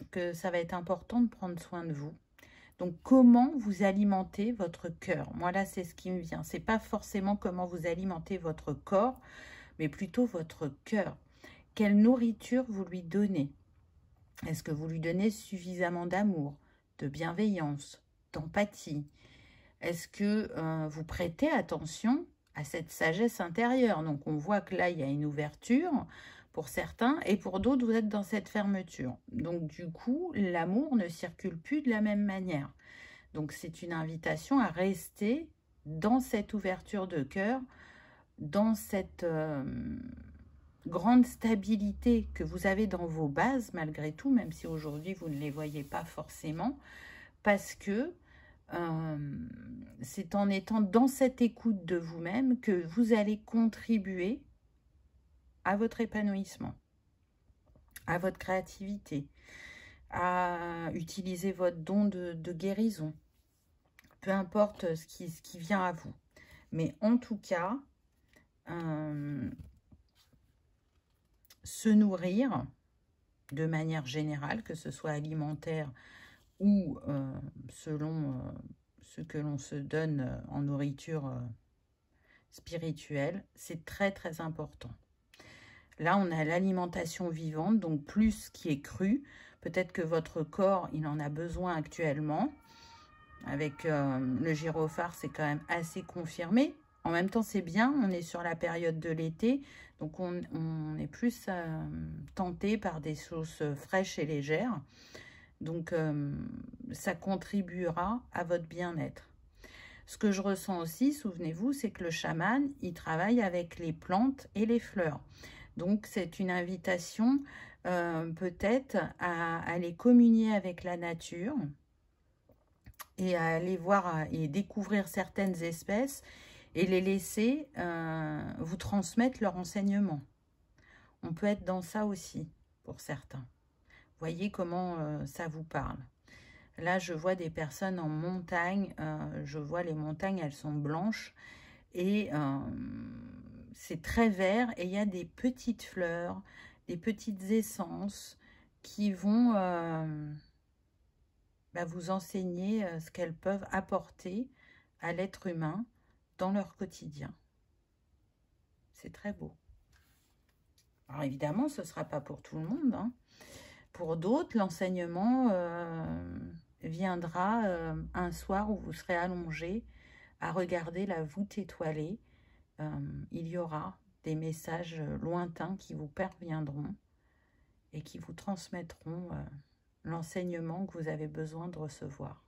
que ça va être important de prendre soin de vous. Donc, comment vous alimentez votre cœur? Moi, là, c'est ce qui me vient. Ce n'est pas forcément comment vous alimentez votre corps, mais plutôt votre cœur. Quelle nourriture vous lui donnez? Est-ce que vous lui donnez suffisamment d'amour, de bienveillance, d'empathie? Est-ce que vous prêtez attention à cette sagesse intérieure? Donc, on voit que là, il y a une ouverture pour certains et pour d'autres, vous êtes dans cette fermeture. Donc, du coup, l'amour ne circule plus de la même manière. Donc, c'est une invitation à rester dans cette ouverture de cœur, dans cette grande stabilité que vous avez dans vos bases, malgré tout, même si aujourd'hui, vous ne les voyez pas forcément, parce que c'est en étant dans cette écoute de vous-même que vous allez contribuer à votre épanouissement, à votre créativité, à utiliser votre don de guérison, peu importe ce qui vient à vous. Mais en tout cas, se nourrir, de manière générale, que ce soit alimentaire ou selon ce que l'on se donne en nourriture spirituelle, c'est très très important. Là, on a l'alimentation vivante, donc plus qui est cru. Peut-être que votre corps, il en a besoin actuellement. Avec le gyrophare, c'est quand même assez confirmé. En même temps, c'est bien, on est sur la période de l'été, donc on est plus tenté par des choses fraîches et légères. Donc, ça contribuera à votre bien-être. Ce que je ressens aussi, souvenez-vous, c'est que le chaman, il travaille avec les plantes et les fleurs. Donc, c'est une invitation peut-être à aller communier avec la nature et à aller voir et découvrir certaines espèces et les laisser vous transmettre leurs enseignements. On peut être dans ça aussi, pour certains. Voyez comment ça vous parle. Là, je vois des personnes en montagne. Je vois les montagnes, elles sont blanches. Et c'est très vert. Et il y a des petites fleurs, des petites essences qui vont vous enseigner ce qu'elles peuvent apporter à l'être humain dans leur quotidien. C'est très beau. Alors évidemment, ce ne sera pas pour tout le monde, hein. Pour d'autres, l'enseignement viendra un soir où vous serez allongé à regarder la voûte étoilée. Il y aura des messages lointains qui vous parviendront et qui vous transmettront l'enseignement que vous avez besoin de recevoir.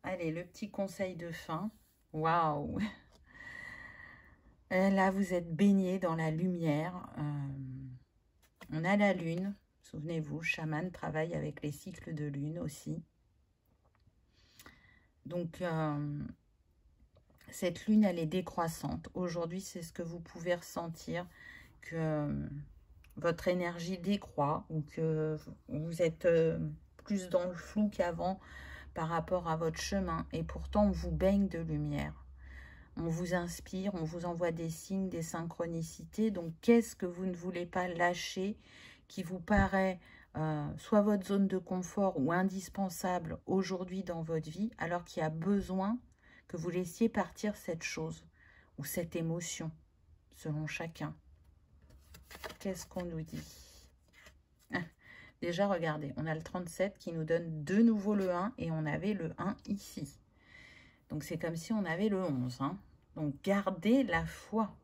Allez, le petit conseil de fin. Waouh! Là, vous êtes baigné dans la lumière. On a la lune. Souvenez-vous, chaman travaille avec les cycles de lune aussi. Donc, cette lune, elle est décroissante. Aujourd'hui, c'est ce que vous pouvez ressentir, que votre énergie décroît ou que vous êtes plus dans le flou qu'avant par rapport à votre chemin. Et pourtant, on vous baigne de lumière. On vous inspire, on vous envoie des signes, des synchronicités. Donc, qu'est-ce que vous ne voulez pas lâcher qui vous paraît soit votre zone de confort ou indispensable aujourd'hui dans votre vie, alors qu'il y a besoin que vous laissiez partir cette chose ou cette émotion, selon chacun. Qu'est-ce qu'on nous dit? Déjà, regardez, on a le 37 qui nous donne de nouveau le 1 et on avait le 1 ici. Donc, c'est comme si on avait le 11. Hein. Donc, gardez la foi.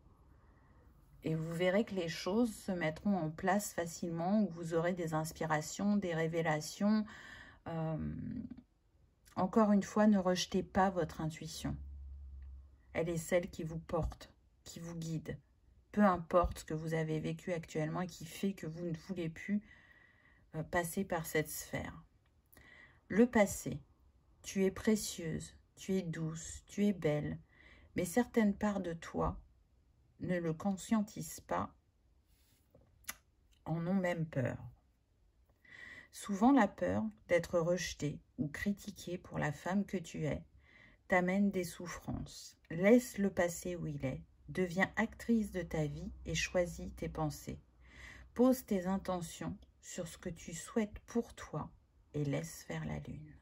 Et vous verrez que les choses se mettront en place facilement, où vous aurez des inspirations, des révélations. Encore une fois, ne rejetez pas votre intuition. Elle est celle qui vous porte, qui vous guide. Peu importe ce que vous avez vécu actuellement et qui fait que vous ne voulez plus passer par cette sphère. Le passé, tu es précieuse, tu es douce, tu es belle, mais certaines parts de toi ne le conscientisent pas, en ont même peur. Souvent, la peur d'être rejetée ou critiquée pour la femme que tu es t'amène des souffrances. Laisse le passé où il est, deviens actrice de ta vie et choisis tes pensées. Pose tes intentions sur ce que tu souhaites pour toi et laisse faire la lune.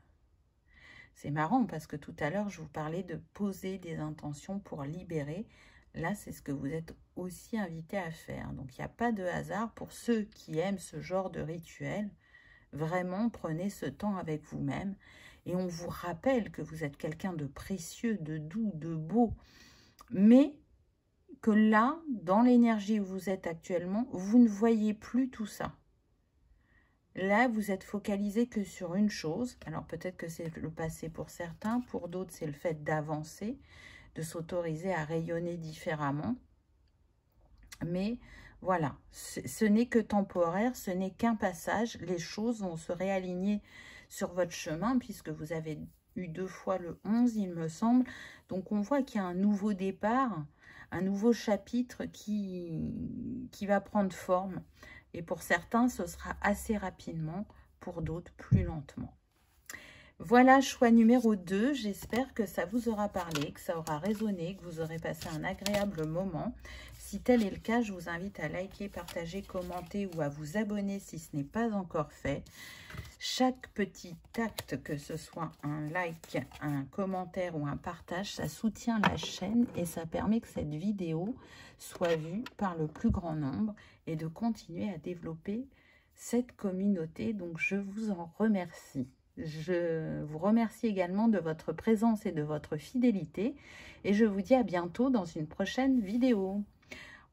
C'est marrant parce que tout à l'heure, je vous parlais de poser des intentions pour libérer. Là, c'est ce que vous êtes aussi invité à faire. Donc, il n'y a pas de hasard. Pour ceux qui aiment ce genre de rituel, vraiment, prenez ce temps avec vous-même. Et on vous rappelle que vous êtes quelqu'un de précieux, de doux, de beau. Mais que là, dans l'énergie où vous êtes actuellement, vous ne voyez plus tout ça. Là, vous êtes focalisé que sur une chose. Alors, peut-être que c'est le passé pour certains. Pour d'autres, c'est le fait d'avancer, de s'autoriser à rayonner différemment. Mais voilà, ce n'est que temporaire, ce n'est qu'un passage. Les choses vont se réaligner sur votre chemin puisque vous avez eu 2 fois le 11, il me semble. Donc, on voit qu'il y a un nouveau départ, un nouveau chapitre qui va prendre forme. Et pour certains, ce sera assez rapidement, pour d'autres, plus lentement. Voilà, choix numéro 2. J'espère que ça vous aura parlé, que ça aura résonné, que vous aurez passé un agréable moment. Si tel est le cas, je vous invite à liker, partager, commenter ou à vous abonner si ce n'est pas encore fait. Chaque petit acte, que ce soit un like, un commentaire ou un partage, ça soutient la chaîne et ça permet que cette vidéo soit vue par le plus grand nombre et de continuer à développer cette communauté. Donc, je vous en remercie. Je vous remercie également de votre présence et de votre fidélité. Et je vous dis à bientôt dans une prochaine vidéo.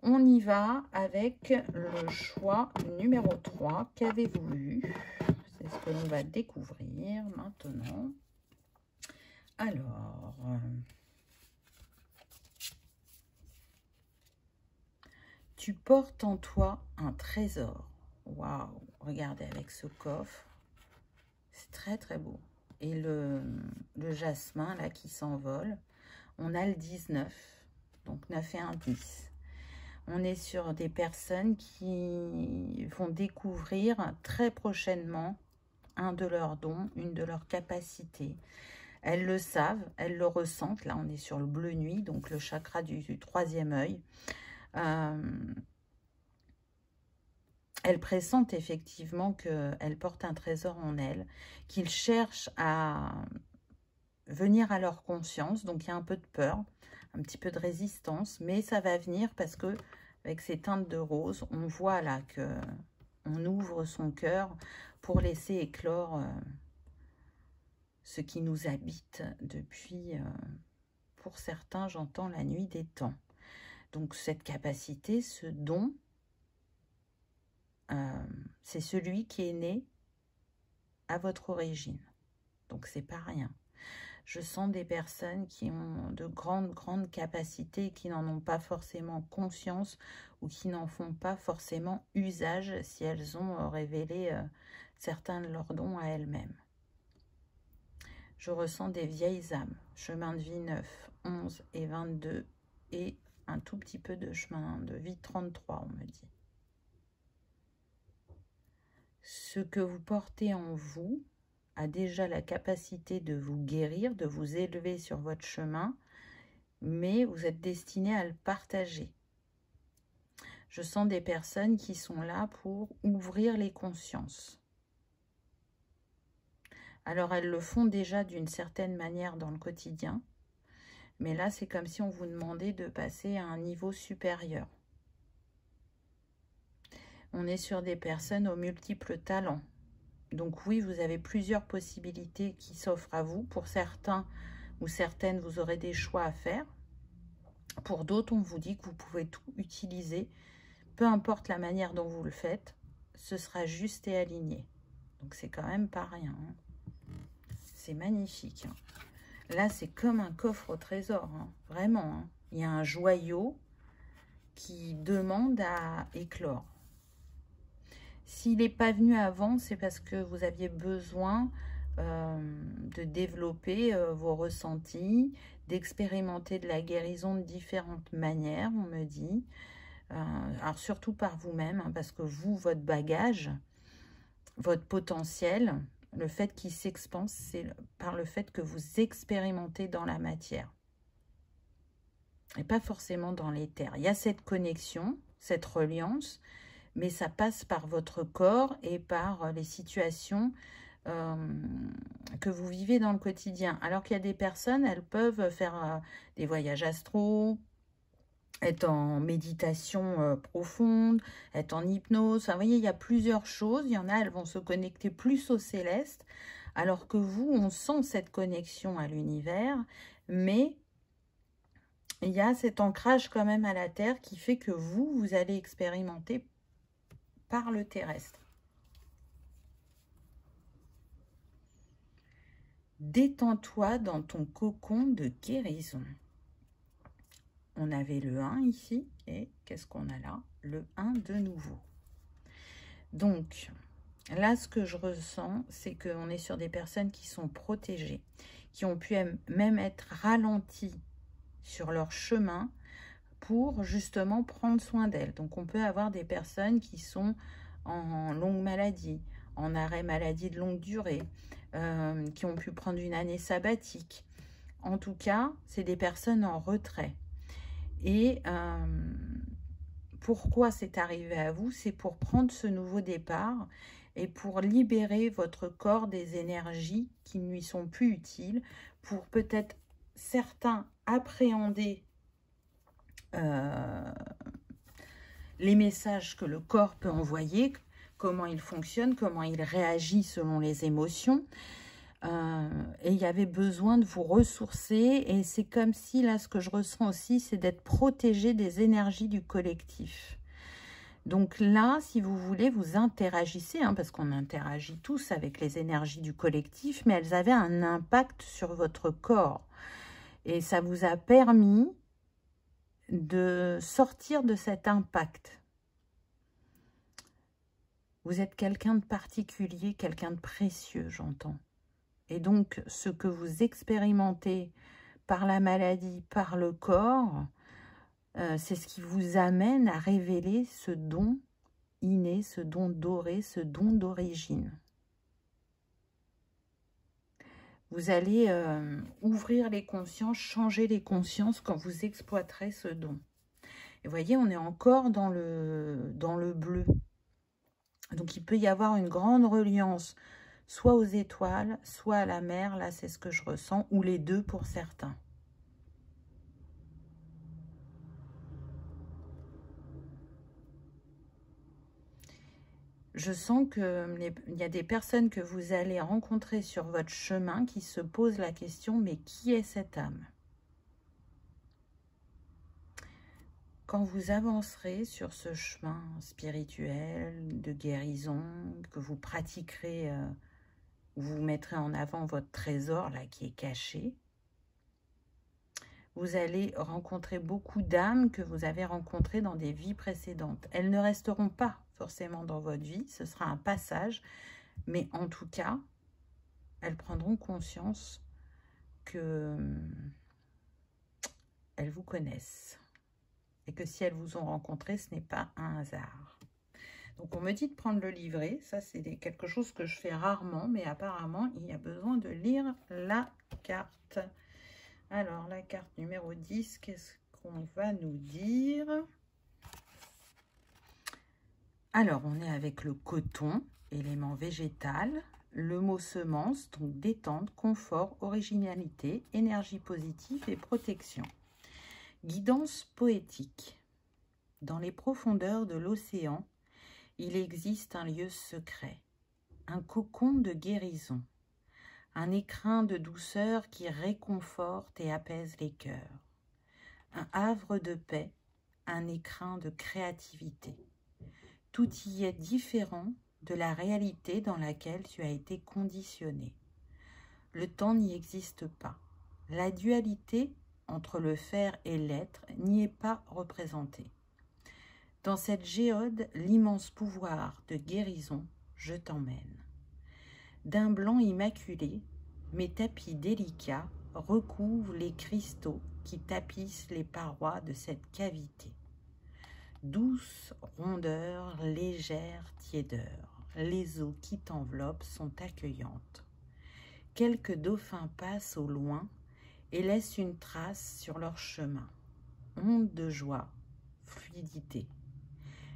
On y va avec le choix numéro 3. Qu'avez-vous vu? C'est ce que l'on va découvrir maintenant. Alors, tu portes en toi un trésor. Waouh! Regardez avec ce coffre. C'est très très beau. Et le jasmin là qui s'envole. On a le 19. Donc 9 et 1, 10. On est sur des personnes qui vont découvrir très prochainement un de leurs dons, une de leurs capacités. Elles le savent, elles le ressentent. Là, on est sur le bleu nuit, donc le chakra du troisième œil. Elles pressentent effectivement qu'elles portent un trésor en elles, qu'ils cherchent à venir à leur conscience. Donc, il y a un peu de peur, un petit peu de résistance, mais ça va venir parce que avec ces teintes de rose, on voit là qu'on ouvre son cœur pour laisser éclore ce qui nous habite depuis, pour certains, j'entends la nuit des temps. Donc, cette capacité, ce don, c'est celui qui est né à votre origine. Donc, c'est pas rien. Je sens des personnes qui ont de grandes capacités, qui n'en ont pas forcément conscience ou qui n'en font pas forcément usage si elles ont révélé certains de leurs dons à elles-mêmes. Je ressens des vieilles âmes, chemin de vie 9, 11 et 22 et un tout petit peu de chemin de vie 33, on me dit. Ce que vous portez en vous a déjà la capacité de vous guérir, de vous élever sur votre chemin, mais vous êtes destiné à le partager. Je sens des personnes qui sont là pour ouvrir les consciences. Alors, elles le font déjà d'une certaine manière dans le quotidien, mais là, c'est comme si on vous demandait de passer à un niveau supérieur. On est sur des personnes aux multiples talents. Donc oui, vous avez plusieurs possibilités qui s'offrent à vous. Pour certains ou certaines, vous aurez des choix à faire. Pour d'autres, on vous dit que vous pouvez tout utiliser. Peu importe la manière dont vous le faites, ce sera juste et aligné. Donc c'est quand même pas rien. Hein. C'est magnifique. Hein. Là, c'est comme un coffre au trésor. Hein. Vraiment. Hein. Il y a un joyau qui demande à éclore. S'il n'est pas venu avant, c'est parce que vous aviez besoin de développer vos ressentis, d'expérimenter de la guérison de différentes manières, on me dit. Alors surtout par vous-même, hein, parce que vous, votre bagage, votre potentiel, le fait qu'il s'expanse, c'est par le fait que vous expérimentez dans la matière. Et pas forcément dans l'éther. Il y a cette connexion, cette reliance, mais ça passe par votre corps et par les situations que vous vivez dans le quotidien. Alors qu'il y a des personnes, elles peuvent faire des voyages astraux, être en méditation profonde, être en hypnose. Enfin, vous voyez, il y a plusieurs choses. Il y en a, elles vont se connecter plus au céleste, alors que vous, on sent cette connexion à l'univers, mais il y a cet ancrage quand même à la Terre qui fait que vous allez expérimenter par le terrestre. Détends-toi dans ton cocon de guérison. On avait le 1 ici, et qu'est-ce qu'on a là? Le 1 de nouveau. Donc, là, ce que je ressens, c'est qu'on est sur des personnes qui sont protégées, qui ont pu même être ralenties sur leur chemin pour justement prendre soin d'elles. Donc, on peut avoir des personnes qui sont en longue maladie, en arrêt maladie de longue durée, qui ont pu prendre une année sabbatique. En tout cas, c'est des personnes en retrait. Et pourquoi c'est arrivé à vous? C'est pour prendre ce nouveau départ et pour libérer votre corps des énergies qui ne lui sont plus utiles, pour peut-être certains appréhender les messages que le corps peut envoyer, comment il fonctionne, comment il réagit selon les émotions. Et il y avait besoin de vous ressourcer. Et c'est comme si, là, ce que je ressens aussi, c'est d'être protégé des énergies du collectif. Donc là, si vous voulez, vous interagissez, hein, parce qu'on interagit tous avec les énergies du collectif, mais elles avaient un impact sur votre corps. Et ça vous a permis de sortir de cet impact. Vous êtes quelqu'un de particulier, quelqu'un de précieux, j'entends. Et donc, ce que vous expérimentez par la maladie, par le corps, c'est ce qui vous amène à révéler ce don inné, ce don doré, ce don d'origine. Vous allez ouvrir les consciences, changer les consciences quand vous exploiterez ce don. Et vous voyez, on est encore dans le bleu. Donc, il peut y avoir une grande reliance, soit aux étoiles, soit à la mer. Là, c'est ce que je ressens, ou les deux pour certains. Je sens qu'il y a des personnes que vous allez rencontrer sur votre chemin qui se posent la question, mais qui est cette âme? Quand vous avancerez sur ce chemin spirituel de guérison, que vous pratiquerez, vous mettrez en avant votre trésor là qui est caché, vous allez rencontrer beaucoup d'âmes que vous avez rencontrées dans des vies précédentes. Elles ne resteront pas forcément dans votre vie, ce sera un passage, mais en tout cas, elles prendront conscience que elles vous connaissent et que si elles vous ont rencontré, ce n'est pas un hasard. Donc on me dit de prendre le livret, ça c'est quelque chose que je fais rarement, mais apparemment il y a besoin de lire la carte. Alors la carte numéro 10, qu'est-ce qu'on va nous dire? Alors on est avec le coton, élément végétal, le mot semence, donc détente, confort, originalité, énergie positive et protection. Guidance poétique. Dans les profondeurs de l'océan, il existe un lieu secret, un cocon de guérison, un écrin de douceur qui réconforte et apaise les cœurs, un havre de paix, un écrin de créativité. Tout y est différent de la réalité dans laquelle tu as été conditionné. Le temps n'y existe pas. La dualité entre le faire et l'être n'y est pas représentée. Dans cette géode, l'immense pouvoir de guérison, je t'emmène. D'un blanc immaculé, mes tapis délicats recouvrent les cristaux qui tapissent les parois de cette cavité. Douce rondeur, légère tiédeur, les eaux qui t'enveloppent sont accueillantes. Quelques dauphins passent au loin et laissent une trace sur leur chemin. Onde de joie, fluidité.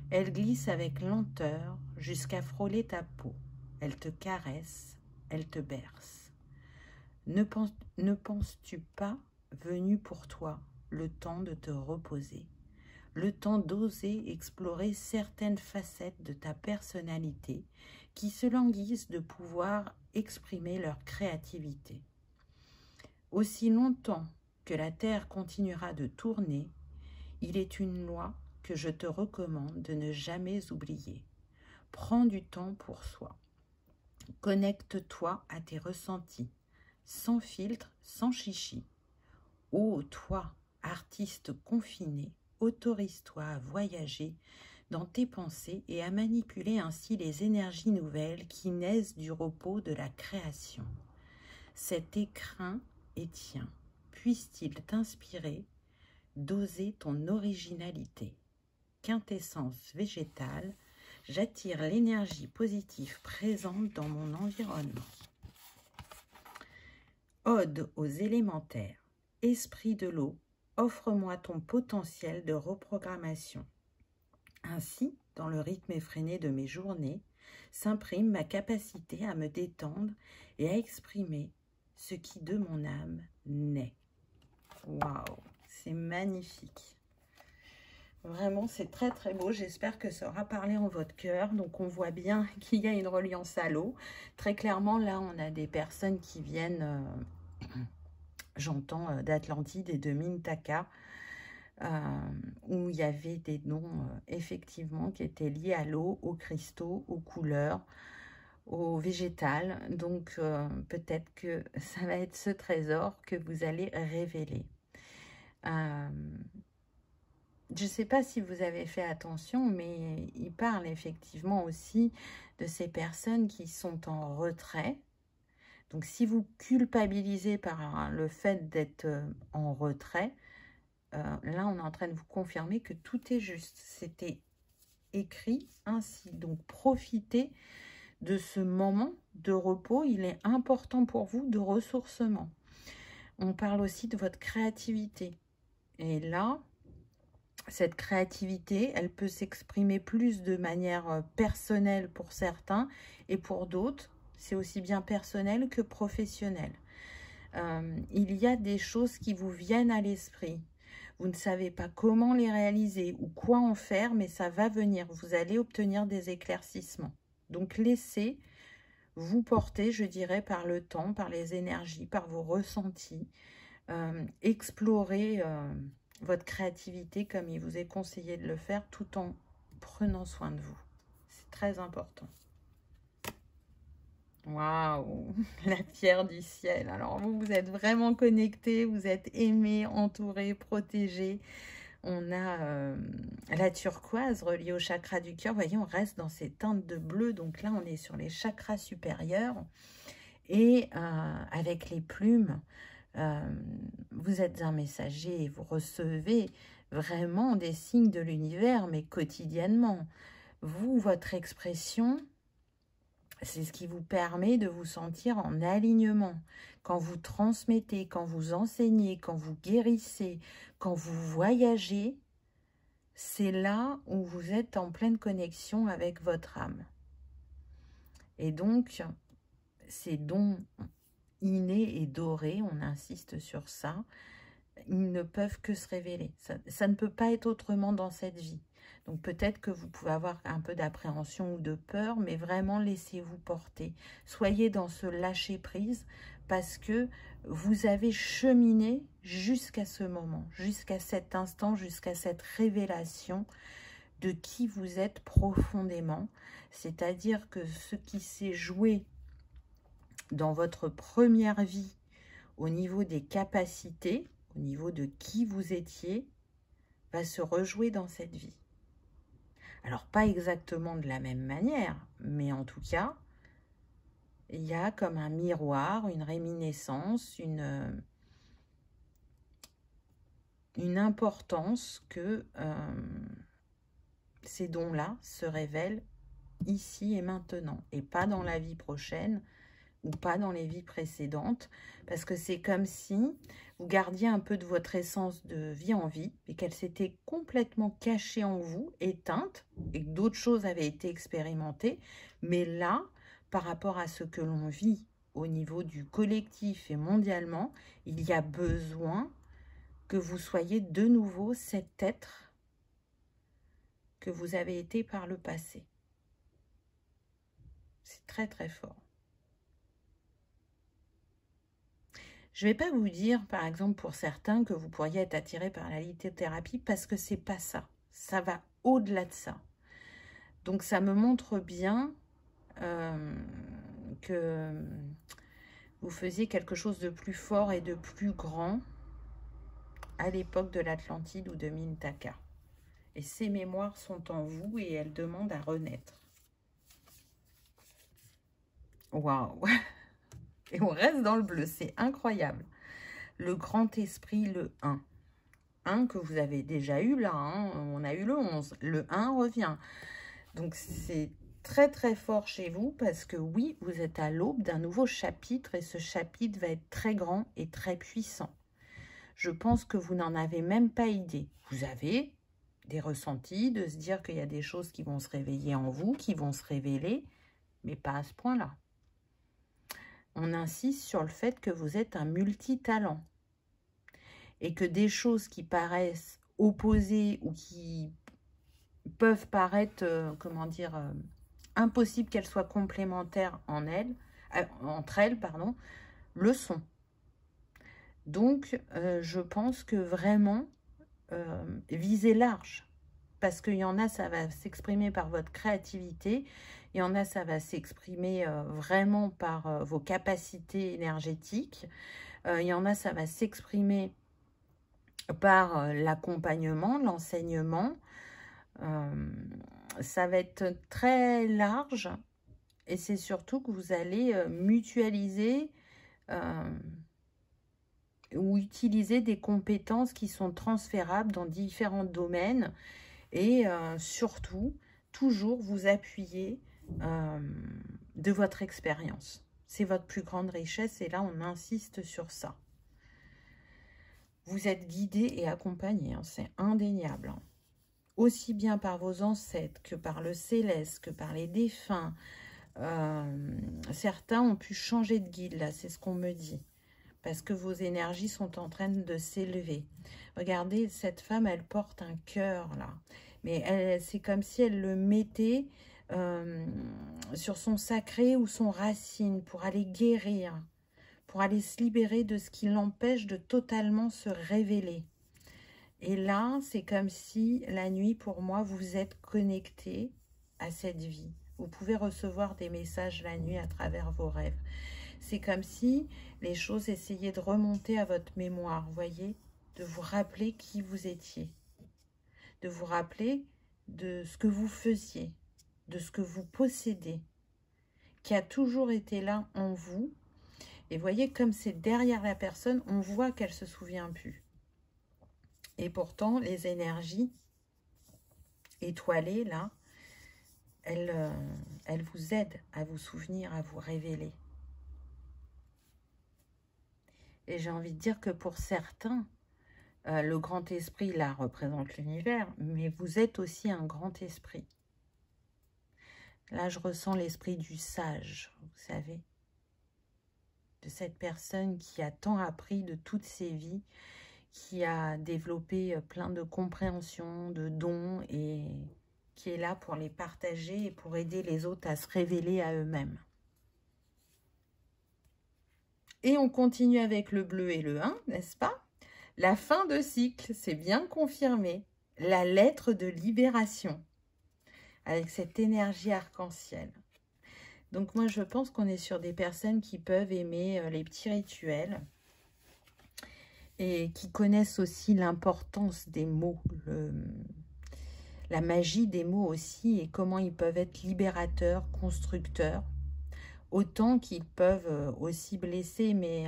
Elle glisse avec lenteur jusqu'à frôler ta peau. Elle te caresse, elle te berce. Ne penses-tu pas, venu pour toi, le temps de te reposer, le temps d'oser explorer certaines facettes de ta personnalité qui se languissent de pouvoir exprimer leur créativité. Aussi longtemps que la Terre continuera de tourner, il est une loi que je te recommande de ne jamais oublier. Prends du temps pour soi. Connecte-toi à tes ressentis, sans filtre, sans chichi. Ô toi, artiste confiné, autorise-toi à voyager dans tes pensées et à manipuler ainsi les énergies nouvelles qui naissent du repos de la création. Cet écrin est tien. Puisse-t-il t'inspirer d'oser ton originalité. Quintessence végétale, j'attire l'énergie positive présente dans mon environnement. Ode aux élémentaires. Esprit de l'eau, offre-moi ton potentiel de reprogrammation. Ainsi, dans le rythme effréné de mes journées, s'imprime ma capacité à me détendre et à exprimer ce qui de mon âme naît. Waouh, c'est magnifique. Vraiment, c'est très très beau. J'espère que ça aura parlé en votre cœur. Donc, on voit bien qu'il y a une reliance à l'eau. Très clairement, là, on a des personnes qui viennent, j'entends, d'Atlantide et de Mintaka, où il y avait des noms, effectivement, qui étaient liés à l'eau, aux cristaux, aux couleurs, au végétal. Donc, peut-être que ça va être ce trésor que vous allez révéler. Je ne sais pas si vous avez fait attention, mais il parle effectivement aussi de ces personnes qui sont en retrait. Donc, si vous culpabilisez par le fait d'être en retrait, là, on est en train de vous confirmer que tout est juste. C'était écrit ainsi. Donc, profitez de ce moment de repos. Il est important pour vous de ressourcement. On parle aussi de votre créativité. Et là, cette créativité, elle peut s'exprimer plus de manière personnelle pour certains et pour d'autres, c'est aussi bien personnel que professionnel. Il y a des choses qui vous viennent à l'esprit. Vous ne savez pas comment les réaliser ou quoi en faire, mais ça va venir. Vous allez obtenir des éclaircissements. Donc, laissez vous porter, je dirais, par le temps, par les énergies, par vos ressentis. Explorez votre créativité comme il vous est conseillé de le faire, tout en prenant soin de vous. C'est très important. Waouh, la pierre du ciel. Alors vous êtes vraiment connectés, vous êtes aimés, entourés, protégés. On a la turquoise reliée au chakra du cœur. Vous voyez, on reste dans ces teintes de bleu. Donc là, on est sur les chakras supérieurs. Et avec les plumes, vous êtes un messager et vous recevez vraiment des signes de l'univers, mais quotidiennement. Vous, votre expression, c'est ce qui vous permet de vous sentir en alignement. Quand vous transmettez, quand vous enseignez, quand vous guérissez, quand vous voyagez, c'est là où vous êtes en pleine connexion avec votre âme. Et donc, ces dons innés et dorés, on insiste sur ça, ils ne peuvent que se révéler. Ça ne peut pas être autrement dans cette vie. Donc peut-être que vous pouvez avoir un peu d'appréhension ou de peur, mais vraiment laissez-vous porter. Soyez dans ce lâcher-prise parce que vous avez cheminé jusqu'à ce moment, jusqu'à cet instant, jusqu'à cette révélation de qui vous êtes profondément. C'est-à-dire que ce qui s'est joué dans votre première vie au niveau des capacités, au niveau de qui vous étiez, va se rejouer dans cette vie. Alors, pas exactement de la même manière, mais en tout cas, il y a comme un miroir, une réminiscence, une importance que ces dons-là se révèlent ici et maintenant, et pas dans la vie prochaine, ou pas dans les vies précédentes, parce que c'est comme si vous gardiez un peu de votre essence de vie en vie, et qu'elle s'était complètement cachée en vous, éteinte, et que d'autres choses avaient été expérimentées, mais là, par rapport à ce que l'on vit au niveau du collectif et mondialement, il y a besoin que vous soyez de nouveau cet être que vous avez été par le passé. C'est très très fort. Je ne vais pas vous dire, par exemple, pour certains, que vous pourriez être attiré par la lithothérapie parce que c'est pas ça. Ça va au-delà de ça. Donc, ça me montre bien que vous faisiez quelque chose de plus fort et de plus grand à l'époque de l'Atlantide ou de Mintaka. Et ces mémoires sont en vous et elles demandent à renaître. Waouh! Et on reste dans le bleu, c'est incroyable. Le grand esprit, le 1. 1 que vous avez déjà eu là, hein. On a eu le 11. Le 1 revient. Donc c'est très très fort chez vous parce que oui, vous êtes à l'aube d'un nouveau chapitre et ce chapitre va être très grand et très puissant. Je pense que vous n'en avez même pas idée. Vous avez des ressentis de se dire qu'il y a des choses qui vont se réveiller en vous, qui vont se révéler, mais pas à ce point-là. On insiste sur le fait que vous êtes un multitalent et que des choses qui paraissent opposées ou qui peuvent paraître, comment dire, impossible qu'elles soient complémentaires entre elles, pardon, le sont. Donc, je pense que vraiment, visez large. Parce qu'il y en a, ça va s'exprimer par votre créativité. Il y en a, ça va s'exprimer vraiment par vos capacités énergétiques. Il y en a, ça va s'exprimer par l'accompagnement, l'enseignement. Ça va être très large et c'est surtout que vous allez mutualiser ou utiliser des compétences qui sont transférables dans différents domaines et surtout, toujours vous appuyer de votre expérience. C'est votre plus grande richesse et là, on insiste sur ça. Vous êtes guidé et accompagné, hein, c'est indéniable. Hein. Aussi bien par vos ancêtres que par le céleste, que par les défunts. Certains ont pu changer de guide, là, c'est ce qu'on me dit. Parce que vos énergies sont en train de s'élever. Regardez, cette femme, elle porte un cœur, là. Mais c'est comme si elle le mettait sur son sacré ou son racine pour aller guérir, pour aller se libérer de ce qui l'empêche de totalement se révéler. Et là, c'est comme si la nuit, pour moi, vous êtes connecté à cette vie. Vous pouvez recevoir des messages la nuit à travers vos rêves. C'est comme si les choses essayaient de remonter à votre mémoire, vous voyez, de vous rappeler qui vous étiez, de vous rappeler de ce que vous faisiez, de ce que vous possédez, qui a toujours été là en vous. Et vous voyez, comme c'est derrière la personne, on voit qu'elle ne se souvient plus. Et pourtant, les énergies étoilées, là, elles vous aident à vous souvenir, à vous révéler. Et j'ai envie de dire que pour certains, le grand esprit, là, représente l'univers, mais vous êtes aussi un grand esprit. Là, je ressens l'esprit du sage, vous savez, de cette personne qui a tant appris de toutes ses vies, qui a développé plein de compréhension, de dons, et qui est là pour les partager et pour aider les autres à se révéler à eux-mêmes. Et on continue avec le bleu et le 1, n'est-ce pas? La fin de cycle, c'est bien confirmé. La lettre de libération, avec cette énergie arc-en-ciel. Donc moi, je pense qu'on est sur des personnes qui peuvent aimer les petits rituels et qui connaissent aussi l'importance des mots, la magie des mots aussi, et comment ils peuvent être libérateurs, constructeurs, autant qu'ils peuvent aussi blesser, mais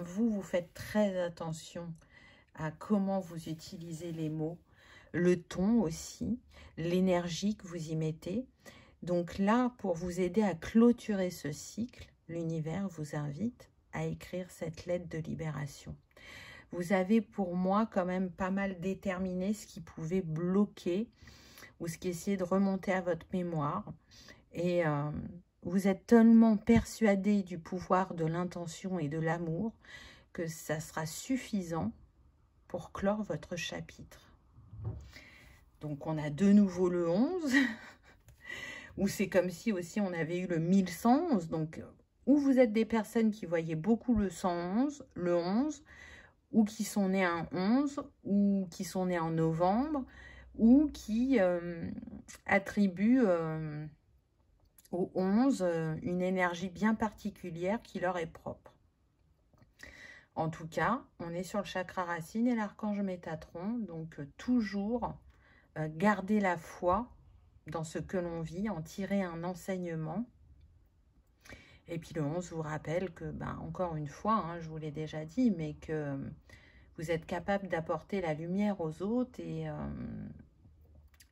vous faites très attention à comment vous utilisez les mots, le ton aussi, l'énergie que vous y mettez. Donc là, pour vous aider à clôturer ce cycle, l'univers vous invite à écrire cette lettre de libération. Vous avez pour moi quand même pas mal déterminé ce qui pouvait bloquer ou ce qui essayait de remonter à votre mémoire. Et vous êtes tellement persuadé du pouvoir de l'intention et de l'amour que ça sera suffisant pour clore votre chapitre. Donc on a de nouveau le 11, où c'est comme si aussi on avait eu le 1111. Donc, ou vous êtes des personnes qui voyaient beaucoup le 111, le 11, ou qui sont nés un 11, ou qui sont nés en novembre, ou qui attribuent au 11 une énergie bien particulière qui leur est propre. En tout cas, on est sur le chakra racine et l'archange Métatron, donc toujours garder la foi dans ce que l'on vit, en tirer un enseignement. Et puis le 11 vous rappelle que, encore une fois, hein, je vous l'ai déjà dit, mais que vous êtes capable d'apporter la lumière aux autres et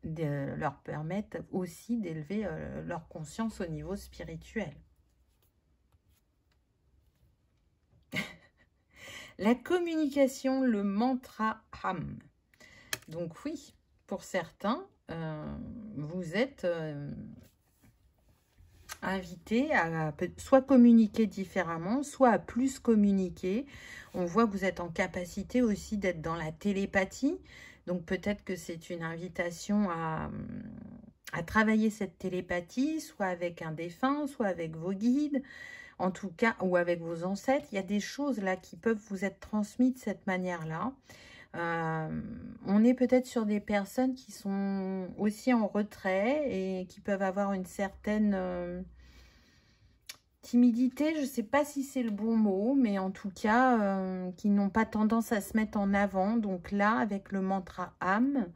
leur permettent aussi d'élever leur conscience au niveau spirituel. La communication, le mantra Ham. Donc oui, pour certains, vous êtes invité à soit communiquer différemment, soit à plus communiquer. On voit que vous êtes en capacité aussi d'être dans la télépathie. Donc peut-être que c'est une invitation à travailler cette télépathie, soit avec un défunt, soit avec vos guides, en tout cas, ou avec vos ancêtres. Il y a des choses là qui peuvent vous être transmises de cette manière-là. On est peut-être sur des personnes qui sont aussi en retrait et qui peuvent avoir une certaine timidité, je ne sais pas si c'est le bon mot, mais en tout cas, qui n'ont pas tendance à se mettre en avant. Donc là, avec le mantra âme,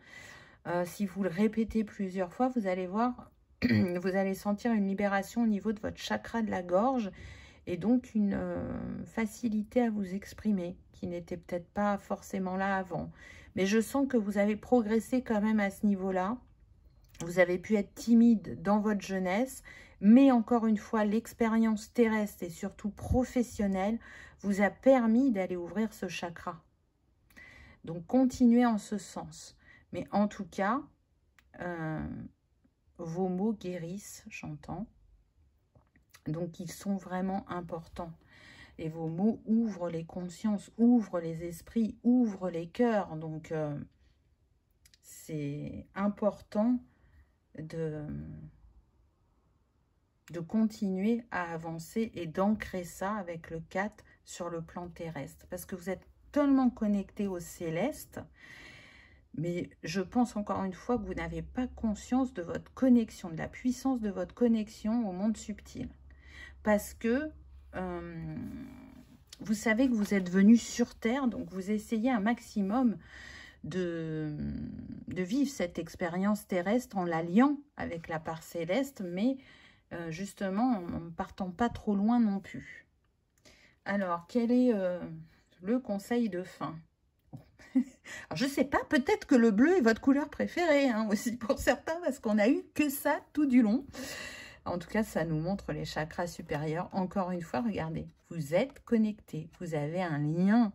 si vous le répétez plusieurs fois, vous allez voir, vous allez sentir une libération au niveau de votre chakra de la gorge et donc une facilité à vous exprimer qui n'était peut-être pas forcément là avant. Mais je sens que vous avez progressé quand même à ce niveau-là. Vous avez pu être timide dans votre jeunesse, mais encore une fois, l'expérience terrestre et surtout professionnelle vous a permis d'aller ouvrir ce chakra. Donc, continuez en ce sens. Mais en tout cas, vos mots guérissent, j'entends. Donc, ils sont vraiment importants. Et vos mots ouvrent les consciences, ouvrent les esprits, ouvrent les cœurs. Donc, c'est important de continuer à avancer et d'ancrer ça avec le 4 sur le plan terrestre. Parce que vous êtes tellement connecté au céleste, mais je pense encore une fois que vous n'avez pas conscience de votre connexion, de la puissance de votre connexion au monde subtil. Parce que vous savez que vous êtes venu sur Terre, donc vous essayez un maximum de vivre cette expérience terrestre en l'alliant avec la part céleste, mais justement en ne partant pas trop loin non plus. Alors, quel est le conseil de fin? Alors, je ne sais pas, peut-être que le bleu est votre couleur préférée, hein, aussi pour certains, parce qu'on n'a eu que ça tout du long. En tout cas, ça nous montre les chakras supérieurs. Encore une fois, regardez, vous êtes connectés, vous avez un lien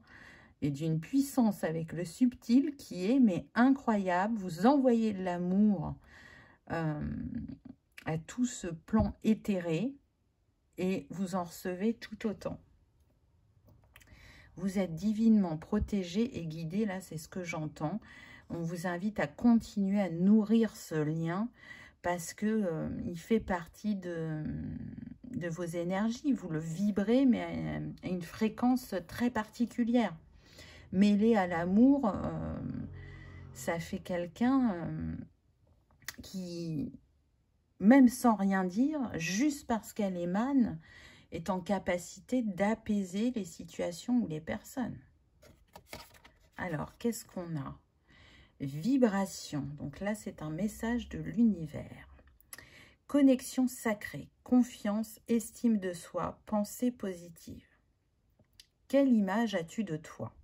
et d'une puissance avec le subtil qui est mais incroyable. Vous envoyez de l'amour à tout ce plan éthéré et vous en recevez tout autant. Vous êtes divinement protégé et guidé, là c'est ce que j'entends. On vous invite à continuer à nourrir ce lien parce que il fait partie de vos énergies. Vous le vibrez mais à une fréquence très particulière. Mêlé à l'amour, ça fait quelqu'un qui, même sans rien dire, juste parce qu'elle émane, est en capacité d'apaiser les situations ou les personnes. Alors, qu'est-ce qu'on a? Vibration. Donc là, c'est un message de l'univers. Connexion sacrée, confiance, estime de soi, pensée positive. Quelle image as-tu de toi?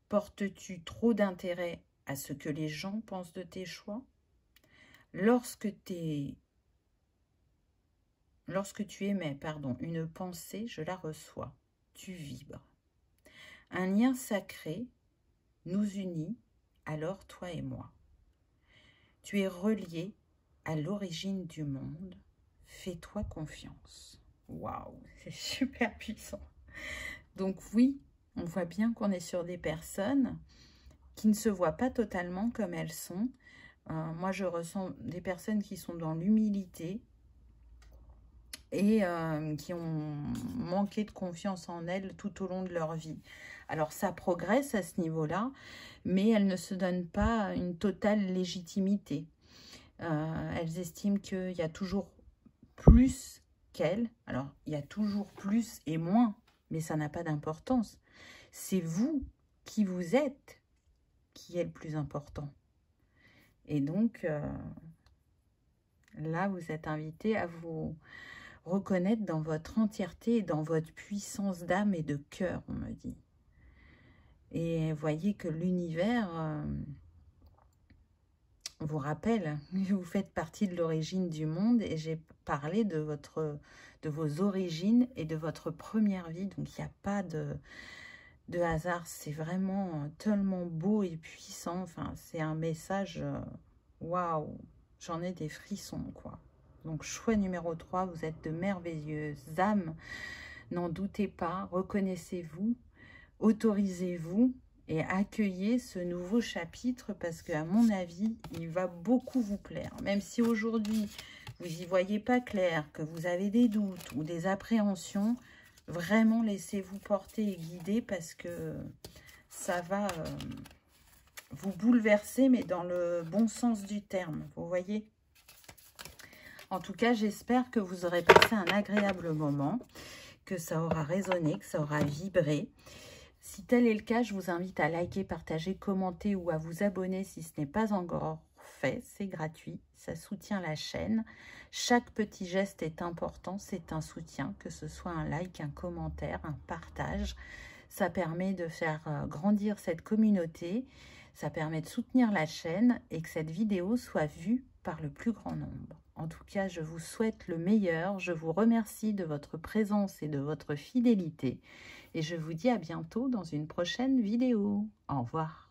Portes-tu trop d'intérêt à ce que les gens pensent de tes choix? Lorsque tu émets, une pensée, je la reçois. Tu vibres. Un lien sacré nous unit, alors toi et moi. Tu es relié à l'origine du monde. Fais-toi confiance. Waouh, c'est super puissant. Donc oui, on voit bien qu'on est sur des personnes qui ne se voient pas totalement comme elles sont. Moi, je ressens des personnes qui sont dans l'humilité et qui ont manqué de confiance en elles tout au long de leur vie. Alors, ça progresse à ce niveau-là, mais elles ne se donnent pas une totale légitimité. Elles estiment qu'il y a toujours plus qu'elles. Alors, il y a toujours plus et moins, mais ça n'a pas d'importance. C'est vous qui vous êtes qui est le plus important. Et donc, là, vous êtes invité à vous reconnaître dans votre entièreté et dans votre puissance d'âme et de cœur, on me dit. Et voyez que l'univers vous rappelle que vous faites partie de l'origine du monde et j'ai parlé de vos origines et de votre première vie. Donc, il n'y a pas de hasard. C'est vraiment tellement beau et puissant. Enfin, c'est un message, waouh, j'en ai des frissons, quoi. Donc, choix numéro 3, vous êtes de merveilleuses âmes. N'en doutez pas, reconnaissez-vous, autorisez-vous et accueillez ce nouveau chapitre parce qu'à mon avis, il va beaucoup vous plaire. Même si aujourd'hui, vous n'y voyez pas clair, que vous avez des doutes ou des appréhensions, vraiment laissez-vous porter et guider parce que ça va vous bouleverser, mais dans le bon sens du terme, vous voyez. En tout cas, j'espère que vous aurez passé un agréable moment, que ça aura résonné, que ça aura vibré. Si tel est le cas, je vous invite à liker, partager, commenter ou à vous abonner si ce n'est pas encore fait. C'est gratuit, ça soutient la chaîne. Chaque petit geste est important, c'est un soutien, que ce soit un like, un commentaire, un partage. Ça permet de faire grandir cette communauté, ça permet de soutenir la chaîne et que cette vidéo soit vue par le plus grand nombre. En tout cas, je vous souhaite le meilleur. Je vous remercie de votre présence et de votre fidélité. Et je vous dis à bientôt dans une prochaine vidéo. Au revoir.